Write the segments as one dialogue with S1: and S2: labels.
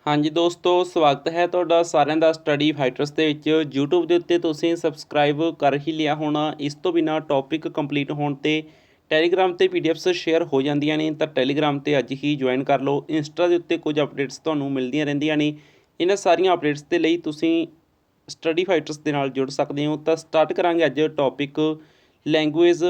S1: ਹਾਂਜੀ ਦੋਸਤੋ, ਸਵਾਗਤ ਹੈ ਤੁਹਾਡਾ ਸਾਰਿਆਂ ਦਾ ਸਟੱਡੀ ਫਾਈਟਰਸ ਦੇ ਵਿੱਚ। YouTube ਦੇ ਉੱਤੇ ਤੁਸੀਂ ਸਬਸਕ੍ਰਾਈਬ ਕਰ ਹੀ ਲਿਆ ਹੋਣਾ। ਇਸ ਤੋਂ ਬਿਨਾਂ ਟੌਪਿਕ ਕੰਪਲੀਟ ਹੋਣ 'ਤੇ ਟੈਲੀਗ੍ਰਾਮ 'ਤੇ PDFs ਸ਼ੇਅਰ ਹੋ ਜਾਂਦੀਆਂ ਨੇ, ਤਾਂ ਟੈਲੀਗ੍ਰਾਮ 'ਤੇ ਅੱਜ ਹੀ ਜੁਆਇਨ ਕਰ ਲਓ। ਇੰਸਟਾ ਦੇ ਉੱਤੇ ਕੁਝ ਅਪਡੇਟਸ ਤੁਹਾਨੂੰ ਮਿਲਦੀਆਂ ਰਹਿੰਦੀਆਂ ਨੇ। ਇਹਨਾਂ ਸਾਰੀਆਂ ਅਪਡੇਟਸ ਦੇ ਲਈ ਤੁਸੀਂ ਸਟੱਡੀ ਫਾਈਟਰਸ ਦੇ ਨਾਲ ਜੁੜ ਸਕਦੇ ਹੋ। ਤਾਂ ਸਟਾਰਟ ਕਰਾਂਗੇ ਅੱਜ topic language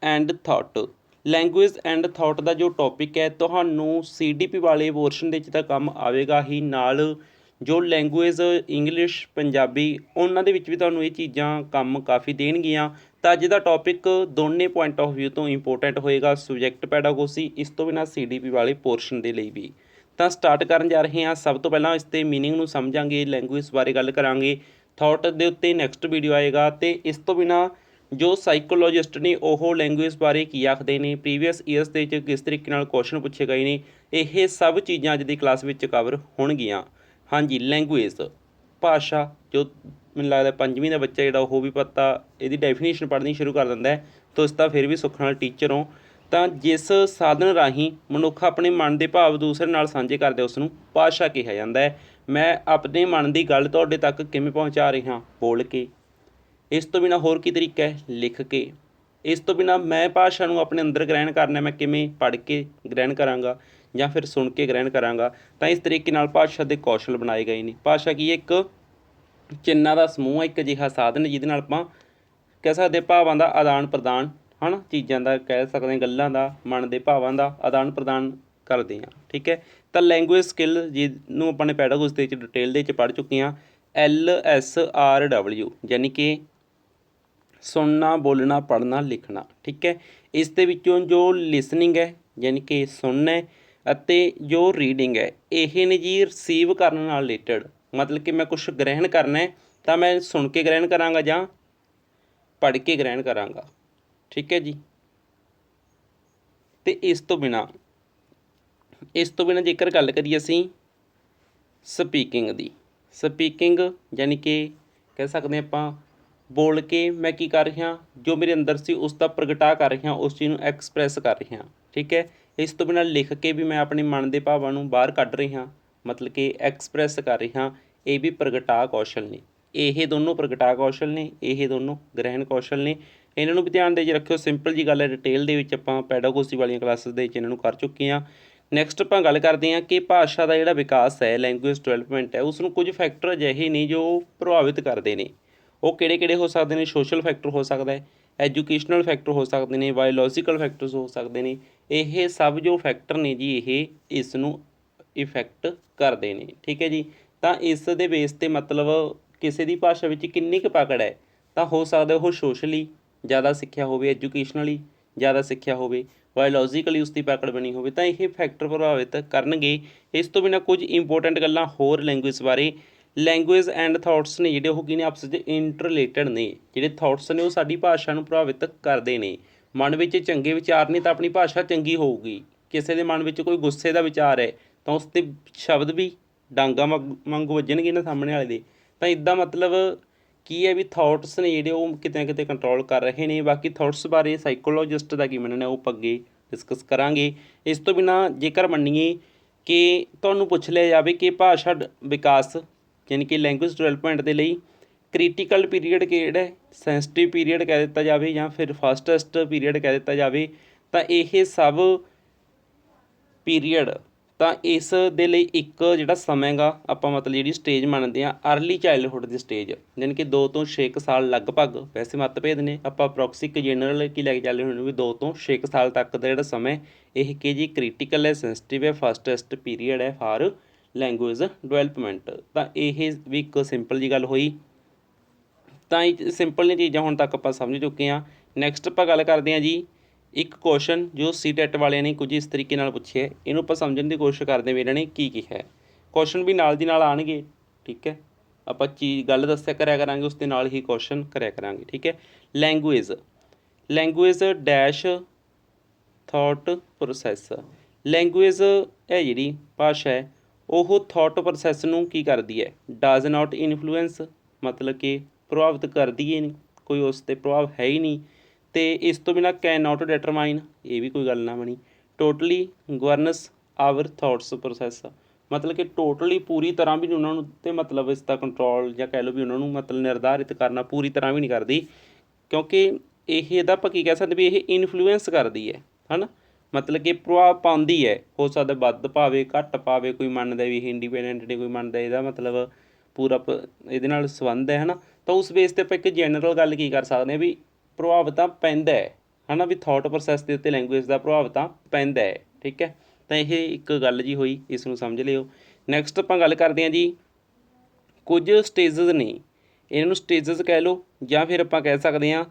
S1: and thought. Language and thought ਦਾ ਜੋ ਟੌਪਿਕ ਹੈ ਤੁਹਾਨੂੰ CDP ਵਾਲੇ ਪੋਰਸ਼ਨ ਦੇ ਵਿੱਚ ਤਾਂ ਕੰਮ ਆਵੇਗਾ ਹੀ, ਨਾਲ ਜੋ ਲੈਂਗੁਏਜ ਇੰਗਲਿਸ਼ ਪੰਜਾਬੀ ਉਹਨਾਂ ਦੇ ਵਿੱਚ ਵੀ ਤੁਹਾਨੂੰ ਇਹ ਚੀਜ਼ਾਂ ਕੰਮ ਕਾਫੀ ਦੇਣਗੀਆਂ। ਤਾਂ ਅੱਜ ਦਾ ਟੌਪਿਕ ਦੋਨੇ ਪੁਆਇੰਟ ਆਫ ਵਿਊ ਤੋਂ ਇੰਪੋਰਟੈਂਟ ਹੋਏਗਾ, ਸਬਜੈਕਟ ਪੈਡਾਗੋਜੀ, ਇਸ ਤੋਂ ਬਿਨਾਂ CDP ਵਾਲੇ ਪੋਰਸ਼ਨ ਦੇ ਲਈ ਵੀ। ਤਾਂ ਸਟਾਰਟ ਕਰਨ ਜਾ ਰਹੇ ਹਾਂ। ਸਭ ਤੋਂ ਪਹਿਲਾਂ ਇਸ ਦੇ ਮੀਨਿੰਗ ਨੂੰ ਸਮਝਾਂਗੇ, ਲੈਂਗੁਏਜ ਬਾਰੇ ਗੱਲ ਕਰਾਂਗੇ, ਥਾਟ ਦੇ ਉੱਤੇ ਨੈਕਸਟ ਵੀਡੀਓ ਆਏਗਾ। ਅਤੇ ਇਸ ਤੋਂ ਬਿਨਾਂ ਜੋ ਸਾਈਕੋਲੋਜਿਸਟ ਨੇ ਉਹ ਲੈਂਗੁਏਜ ਬਾਰੇ ਕੀ ਆਖਦੇ ਨੇ, ਪ੍ਰੀਵੀਅਸ ਈਅਰਸ ਦੇ ਵਿੱਚ ਕਿਸ ਤਰੀਕੇ ਨਾਲ ਕੁਐਸਚਨ ਪੁੱਛੇ ਗਏ ਨੇ, ਇਹ ਸਭ ਚੀਜ਼ਾਂ ਅੱਜ ਦੀ ਕਲਾਸ ਵਿੱਚ ਕਵਰ ਹੋਣਗੀਆਂ। ਹਾਂਜੀ, ਲੈਂਗੁਏਜ ਭਾਸ਼ਾ, ਜੋ ਮੈਨੂੰ ਲੱਗਦਾ ਪੰਜਵੀਂ ਦਾ ਬੱਚਾ ਜਿਹੜਾ ਉਹ ਵੀ ਪਤਾ ਇਹਦੀ ਡੈਫੀਨੇਸ਼ਨ ਪੜ੍ਹਨੀ ਸ਼ੁਰੂ ਕਰ ਦਿੰਦਾ ਹੈ। ਤੁਸੀਂ ਤਾਂ ਫਿਰ ਵੀ ਸੁੱਖ ਨਾਲ ਟੀਚਰ ਹੋ। ਤਾਂ ਜਿਸ ਸਾਧਨ ਰਾਹੀਂ ਮਨੁੱਖ ਆਪਣੇ ਮਨ ਦੇ ਭਾਵ ਦੂਸਰੇ ਨਾਲ ਸਾਂਝੇ ਕਰਦੇ ਉਸ ਨੂੰ ਭਾਸ਼ਾ ਕਿਹਾ ਜਾਂਦਾ ਹੈ। ਮੈਂ ਆਪਣੇ ਮਨ ਦੀ ਗੱਲ ਤੁਹਾਡੇ ਤੱਕ ਕਿਵੇਂ ਪਹੁੰਚਾ ਰਿਹਾ? ਬੋਲ ਕੇ। ਇਸ ਤੋਂ ਬਿਨਾਂ ਹੋਰ ਕੀ ਤਰੀਕਾ ਹੈ? ਲਿਖ ਕੇ। ਇਸ ਤੋਂ ਬਿਨਾਂ ਮੈਂ ਭਾਸ਼ਾ ਨੂੰ ਆਪਣੇ ਅੰਦਰ ਗ੍ਰਹਿਣ ਕਰਨਾ, ਮੈਂ ਕਿਵੇਂ ਪੜ੍ਹ ਕੇ ਗ੍ਰਹਿਣ ਕਰਾਂਗਾ ਜਾਂ ਫਿਰ ਸੁਣ ਕੇ ਗ੍ਰਹਿਣ ਕਰਾਂਗਾ। ਤਾਂ ਇਸ ਤਰੀਕੇ ਨਾਲ ਭਾਸ਼ਾ ਦੇ ਕੌਸ਼ਲ ਬਣਾਏ ਗਏ ਨੇ। ਭਾਸ਼ਾ ਕੀ ਹੈ? ਇੱਕ ਚਿੰਨ੍ਹਾਂ ਦਾ ਸਮੂਹ ਹੈ, ਇੱਕ ਅਜਿਹਾ ਸਾਧਨ ਜਿਹਦੇ ਨਾਲ ਆਪਾਂ ਕਹਿ ਸਕਦੇ ਭਾਵਾਂ ਦਾ ਆਦਾਨ ਪ੍ਰਦਾਨ, ਹੈ ਨਾ, ਚੀਜ਼ਾਂ ਦਾ ਕਹਿ ਸਕਦੇ ਹਾਂ, ਗੱਲਾਂ ਦਾ, ਮਨ ਦੇ ਭਾਵਾਂ ਦਾ ਆਦਾਨ ਪ੍ਰਦਾਨ ਕਰਦੇ ਹਾਂ। ਠੀਕ ਹੈ। ਤਾਂ ਲੈਂਗੁਏਜ ਸਕਿੱਲ ਜਿਹਨੂੰ ਆਪਾਂ ਨੇ ਪੈਡਾਗੋਜੀ ਦੇ ਵਿੱਚ ਡਿਟੇਲ ਦੇ ਵਿੱਚ ਪੜ੍ਹ ਚੁੱਕੇ ਹਾਂ। LSRW ਯਾਨੀ ਕਿ ਸੁਣਨਾ, ਬੋਲਣਾ, ਪੜ੍ਹਨਾ, ਲਿਖਣਾ। ਠੀਕ ਹੈ। ਇਸ ਦੇ ਵਿੱਚੋਂ ਜੋ ਲਿਸਨਿੰਗ ਹੈ ਯਾਨੀ ਕਿ ਸੁਣਨਾ ਹੈ, ਅਤੇ ਜੋ ਰੀਡਿੰਗ ਹੈ ਇਹ ਨੇ ਜੀ ਰਿਸੀਵ ਕਰਨ ਨਾਲ ਰਿਲੇਟਡ। ਮਤਲਬ ਕਿ ਮੈਂ ਕੁਛ ਗ੍ਰਹਿਣ ਕਰਨਾ ਹੈ ਤਾਂ ਮੈਂ ਸੁਣ ਕੇ ਗ੍ਰਹਿਣ ਕਰਾਂਗਾ ਜਾਂ ਪੜ੍ਹ ਕੇ ਗ੍ਰਹਿਣ ਕਰਾਂਗਾ। ਠੀਕ ਹੈ ਜੀ। ਅਤੇ ਇਸ ਤੋਂ ਬਿਨਾਂ ਜੇਕਰ ਗੱਲ ਕਰੀਏ ਅਸੀਂ ਸਪੀਕਿੰਗ ਦੀ, ਸਪੀਕਿੰਗ ਯਾਨੀ ਕਿ ਕਹਿ ਸਕਦੇ ਹਾਂ ਆਪਾਂ ਬੋਲ ਕੇ ਮੈਂ ਕੀ ਕਰ ਰਿਹਾ, ਜੋ ਮੇਰੇ ਅੰਦਰ ਸੀ ਉਸ ਦਾ ਪ੍ਰਗਟਾ ਕਰ ਰਿਹਾ, ਉਸ ਚੀਜ਼ ਨੂੰ ਐਕਸਪ੍ਰੈਸ ਕਰ ਰਿਹਾ। ਠੀਕ ਹੈ। ਇਸ ਤੋਂ ਬਿਨਾਂ ਲਿਖ ਕੇ ਵੀ ਮੈਂ ਆਪਣੇ ਮਨ ਦੇ ਭਾਵਾਂ ਨੂੰ ਬਾਹਰ ਕੱਢ ਰਿਹਾ, ਮਤਲਬ ਕਿ ਐਕਸਪ੍ਰੈਸ ਕਰ ਰਿਹਾ। ਇਹ ਵੀ ਪ੍ਰਗਟਾ ਕੌਸ਼ਲ ਨੇ। ਇਹ ਦੋਨੋਂ ਪ੍ਰਗਟਾ ਕੌਸ਼ਲ ਨੇ, ਇਹ ਦੋਨੋਂ ਗ੍ਰਹਿਣ ਕੌਸ਼ਲ ਨੇ। ਇਹਨਾਂ ਨੂੰ ਵੀ ਧਿਆਨ ਦੇ 'ਚ ਰੱਖਿਓ। ਸਿੰਪਲ ਜੀ ਗੱਲ ਹੈ, ਡਿਟੇਲ ਦੇ ਵਿੱਚ ਆਪਾਂ ਪੈਡਾਗੋਜੀ ਵਾਲੀਆਂ ਕਲਾਸਿਸ ਦੇ ਵਿੱਚ ਇਹਨਾਂ ਨੂੰ ਕਰ ਚੁੱਕੇ ਹਾਂ। ਨੈਕਸਟ ਆਪਾਂ ਗੱਲ ਕਰਦੇ ਹਾਂ ਕਿ ਭਾਸ਼ਾ ਦਾ ਜਿਹੜਾ ਵਿਕਾਸ ਹੈ, ਲੈਂਗੁਏਜ ਡਿਵੈਲਪਮੈਂਟ ਹੈ, ਉਸ ਨੂੰ ਕੁਝ ਫੈਕਟਰ ਅਜਿਹੇ ਨੇ ਜੋ ਪ੍ਰਭਾਵਿਤ ਕਰਦੇ ਨੇ। ਉਹ ਕਿਹੜੇ ਹੋ ਸਕਦੇ ਨੇ? ਸੋਸ਼ਲ ਫੈਕਟਰ ਹੋ ਸਕਦਾ ਹੈ, ਐਜੂਕੇਸ਼ਨਲ ਫੈਕਟਰ ਹੋ ਸਕਦੇ ਨੇ, ਬਾਇਓਲੋਜੀਕਲ ਫੈਕਟਰਸ ਹੋ ਸਕਦੇ ਨੇ। ਇਹ ਸਭ ਜੋ ਫੈਕਟਰ ਨੇ ਜੀ ਇਹ ਇਸ ਨੂੰ ਇਫੈਕਟ ਕਰਦੇ ਨੇ। ਠੀਕ ਹੈ ਜੀ। ਤਾਂ ਇਸ ਦੇ ਬੇਸ 'ਤੇ ਮਤਲਬ ਕਿਸੇ ਦੀ ਭਾਸ਼ਾ ਵਿੱਚ ਕਿੰਨੀ ਕੁ ਪਕੜ ਹੈ, ਤਾਂ ਹੋ ਸਕਦਾ ਉਹ ਸੋਸ਼ਲੀ ਜ਼ਿਆਦਾ ਸਿੱਖਿਆ ਹੋਵੇ, ਐਜੂਕੇਸ਼ਨਲੀ ਜ਼ਿਆਦਾ ਸਿੱਖਿਆ ਹੋਵੇ, ਬਾਇਓਲੋਜੀਕਲੀ ਉਸ ਦੀ ਪਕੜ ਬਣੀ ਹੋਵੇ, ਤਾਂ ਇਹ ਫੈਕਟਰ ਪ੍ਰਭਾਵਿਤ ਕਰਨਗੇ। ਇਸ ਤੋਂ ਬਿਨਾਂ ਕੁਝ ਇੰਪੋਰਟੈਂਟ ਗੱਲਾਂ ਹੋਰ ਲੈਂਗੁਏਜ ਬਾਰੇ। ਲੈਂਗੁਏਜ ਐਂਡ ਥਾਟਸ ਨੇ ਜਿਹੜੇ ਉਹ ਕੀ ਨੇ, ਆਪਸ 'ਚ ਇੰਟਰਲੇਟਡ ਨੇ। ਜਿਹੜੇ ਥਾਟਸ ਨੇ ਉਹ ਸਾਡੀ ਭਾਸ਼ਾ ਨੂੰ ਪ੍ਰਭਾਵਿਤ ਕਰਦੇ ਨੇ। ਮਨ ਵਿੱਚ ਚੰਗੇ ਵਿਚਾਰ ਨੇ ਤਾਂ ਆਪਣੀ ਭਾਸ਼ਾ ਚੰਗੀ ਹੋਊਗੀ। ਕਿਸੇ ਦੇ ਮਨ ਵਿੱਚ ਕੋਈ ਗੁੱਸੇ ਦਾ ਵਿਚਾਰ ਹੈ ਤਾਂ ਉਸ 'ਤੇ ਸ਼ਬਦ ਵੀ ਡਾਂਗਾ ਵਾਂਗੂ ਵੱਜਣਗੇ ਨਾ ਸਾਹਮਣੇ ਵਾਲੇ ਦੇ। ਤਾਂ ਇੱਦਾਂ ਮਤਲਬ ਕੀ ਹੈ ਵੀ ਥਾਟਸ ਨੇ ਜਿਹੜੇ ਉਹ ਕਿਤੇ ਨਾ ਕਿਤੇ ਕੰਟਰੋਲ ਕਰ ਰਹੇ ਨੇ। ਬਾਕੀ ਥਾਟਸ ਬਾਰੇ ਸਾਈਕੋਲੋਜਿਸਟ ਦਾ ਕੀ ਮੰਨਣਾ ਉਹ ਆਪਾਂ ਅੱਗੇ ਡਿਸਕਸ ਕਰਾਂਗੇ। ਇਸ ਤੋਂ ਬਿਨਾਂ ਜੇਕਰ ਮੰਨੀਏ ਕਿ ਤੁਹਾਨੂੰ ਪੁੱਛ ਲਿਆ ਜਾਵੇ ਕਿ ਭਾਸ਼ਾ ਵਿਕਾਸ ਯਾਨੀ ਕਿ ਲੈਂਗੁਏਜ ਡਿਵੈਲਪਮੈਂਟ ਦੇ ਲਈ ਕ੍ਰਿਟੀਕਲ ਪੀਰੀਅਡ ਕਿਹੜਾ ਹੈ, ਸੈਂਸਿਟਿਵ ਪੀਰੀਅਡ ਕਹਿ ਦਿੱਤਾ ਜਾਵੇ ਜਾਂ ਫਿਰ ਫਾਸਟੈਸਟ ਪੀਰੀਅਡ ਕਹਿ ਦਿੱਤਾ ਜਾਵੇ, ਤਾਂ ਇਹ ਸਭ ਪੀਰੀਅਡ ਤਾਂ ਇਸ ਦੇ ਲਈ ਇੱਕ ਜਿਹੜਾ ਸਮਾਂ ਗਾ ਆਪਾਂ ਮਤਲਬ ਜਿਹੜੀ ਸਟੇਜ ਮੰਨਦੇ ਹਾਂ ਅਰਲੀ ਚਾਈਲਡਹੁੱਡ ਦੀ ਸਟੇਜ, ਯਾਨੀ ਕਿ 2 ਤੋਂ 6 ਸਾਲ ਲਗਭਗ। ਵੈਸੇ ਮਤਭੇਦ ਨੇ, ਆਪਾਂ ਅਪਰੋਕਸਿਕ ਜਨਰਲ ਕੀ ਲੈ ਕੇ ਚੱਲੇ ਹੋਏ ਵੀ 2 ਤੋਂ 6 ਸਾਲ ਤੱਕ ਦਾ ਜਿਹੜਾ ਸਮਾਂ ਇਹ ਕਿ ਜੀ ਕ੍ਰਿਟੀਕਲ ਹੈ, ਸੈਂਸਿਟਿਵ ਹੈ, ਫਾਸਟੈਸਟ ਪੀਰੀਅਡ ਹੈ ਫਾਰ ਲੈਂਗੁਏਜ ਡਿਵੈਲਪਮੈਂਟ। ਤਾਂ ਇਹ ਵੀ ਇੱਕ ਸਿੰਪਲ ਜੀ ਗੱਲ ਹੋਈ। ਤਾਂ ਇਹ ਸਿੰਪਲ ਨੇ ਚੀਜ਼ਾਂ ਹੁਣ ਤੱਕ ਆਪਾਂ ਸਮਝ ਚੁੱਕੇ ਹਾਂ। ਨੈਕਸਟ ਆਪਾਂ ਗੱਲ ਕਰਦੇ ਹਾਂ ਜੀ ਇੱਕ ਕੁਐਸਚਨ ਜੋ CTET ਵਾਲਿਆਂ ਨੇ ਕੁਝ ਇਸ ਤਰੀਕੇ ਨਾਲ ਪੁੱਛਿਆ, ਇਹਨੂੰ ਆਪਾਂ ਸਮਝਣ ਦੀ ਕੋਸ਼ਿਸ਼ ਕਰਦੇ ਵੀ ਇਹਨਾਂ ਨੇ ਕੀ ਕਿਹਾ। ਕੁਐਸਚਨ ਵੀ ਨਾਲ ਦੀ ਨਾਲ ਆਉਣਗੇ। ਠੀਕ ਹੈ। ਆਪਾਂ ਗੱਲ ਦੱਸਿਆ ਕਰਿਆ ਕਰਾਂਗੇ, ਉਸ ਦੇ ਨਾਲ ਹੀ ਕੁਐਸਚਨ ਕਰਿਆ ਕਰਾਂਗੇ। ਠੀਕ ਹੈ। Language dash thought process. Language ਹੈ ਜਿਹੜੀ ਭਾਸ਼ਾ ਹੈ ਉਹ ਥਾਟ ਪ੍ਰੋਸੈਸ ਨੂੰ ਕੀ ਕਰਦੀ ਹੈ? ਡਜ਼ ਨਾਟ ਇਨਫਲੂਐਂਸ, ਮਤਲਬ ਕਿ ਪ੍ਰਭਾਵਿਤ ਕਰਦੀ ਹੈ ਨਹੀਂ, ਕੋਈ ਉਸ 'ਤੇ ਪ੍ਰਭਾਵ ਹੈ ਹੀ ਨਹੀਂ। ਅਤੇ ਇਸ ਤੋਂ ਬਿਨਾਂ ਕੈਨ ਨਾਟ ਡਿਟਰਮਾਈਨ, ਇਹ ਵੀ ਕੋਈ ਗੱਲ ਨਾ ਬਣੀ। Totally governs our thoughts process, ਮਤਲਬ ਕਿ ਟੋਟਲੀ ਪੂਰੀ ਤਰ੍ਹਾਂ ਵੀ ਨਹੀਂ ਉਹਨਾਂ ਨੂੰ 'ਤੇ ਮਤਲਬ ਇਸ ਦਾ ਕੰਟਰੋਲ ਜਾਂ ਕਹਿ ਲਓ ਵੀ ਉਹਨਾਂ ਨੂੰ ਮਤਲਬ ਨਿਰਧਾਰਿਤ ਕਰਨਾ ਪੂਰੀ ਤਰ੍ਹਾਂ ਵੀ ਨਹੀਂ ਕਰਦੀ, ਕਿਉਂਕਿ ਇਹਦਾ ਆਪਾਂ ਕੀ ਕਹਿ ਸਕਦੇ ਵੀ ਇਹ ਇਨਫਲੂਐਂਸ ਕਰਦੀ ਹੈ ਨਾ, ਮਤਲਬ ਕਿ ਪ੍ਰਭਾਵ ਪਾਉਂਦੀ ਹੈ। ਹੋ ਸਕਦਾ ਵੱਧ ਪਾਵੇ ਘੱਟ ਪਾਵੇ, ਕੋਈ ਮੰਨਦਾ ਵੀ ਇਹ ਇੰਡੀਪੈਂਡੈਂਟ ਨੇ, ਕੋਈ ਮੰਨਦਾ ਇਹਦਾ ਮਤਲਬ ਪੂਰਾ ਇਹਦੇ ਨਾਲ ਸੰਬੰਧ ਹੈ ਨਾ। ਤਾਂ ਉਸ ਬੇਸ 'ਤੇ ਆਪਾਂ ਇੱਕ ਜਨਰਲ ਗੱਲ ਕੀ ਕਰ ਸਕਦੇ ਹਾਂ ਵੀ ਪ੍ਰਭਾਵ ਤਾਂ ਪੈਂਦਾ ਹੈ ਨਾ, ਵੀ ਥੋਟ ਪ੍ਰੋਸੈਸ ਦੇ ਉੱਤੇ ਲੈਂਗੁਏਜ ਦਾ ਪ੍ਰਭਾਵ ਤਾਂ ਪੈਂਦਾ ਹੈ। ਠੀਕ ਹੈ, ਤਾਂ ਇਹ ਇੱਕ ਗੱਲ ਜੀ ਹੋਈ, ਇਸ ਨੂੰ ਸਮਝ ਲਿਓ। ਨੈਕਸਟ ਆਪਾਂ ਗੱਲ ਕਰਦੇ ਹਾਂ ਜੀ ਕੁਝ ਸਟੇਜਸ ਨੇ, ਇਹਨਾਂ ਨੂੰ ਸਟੇਜਸ ਕਹਿ ਲਓ ਜਾਂ ਫਿਰ ਆਪਾਂ ਕਹਿ ਸਕਦੇ ਹਾਂ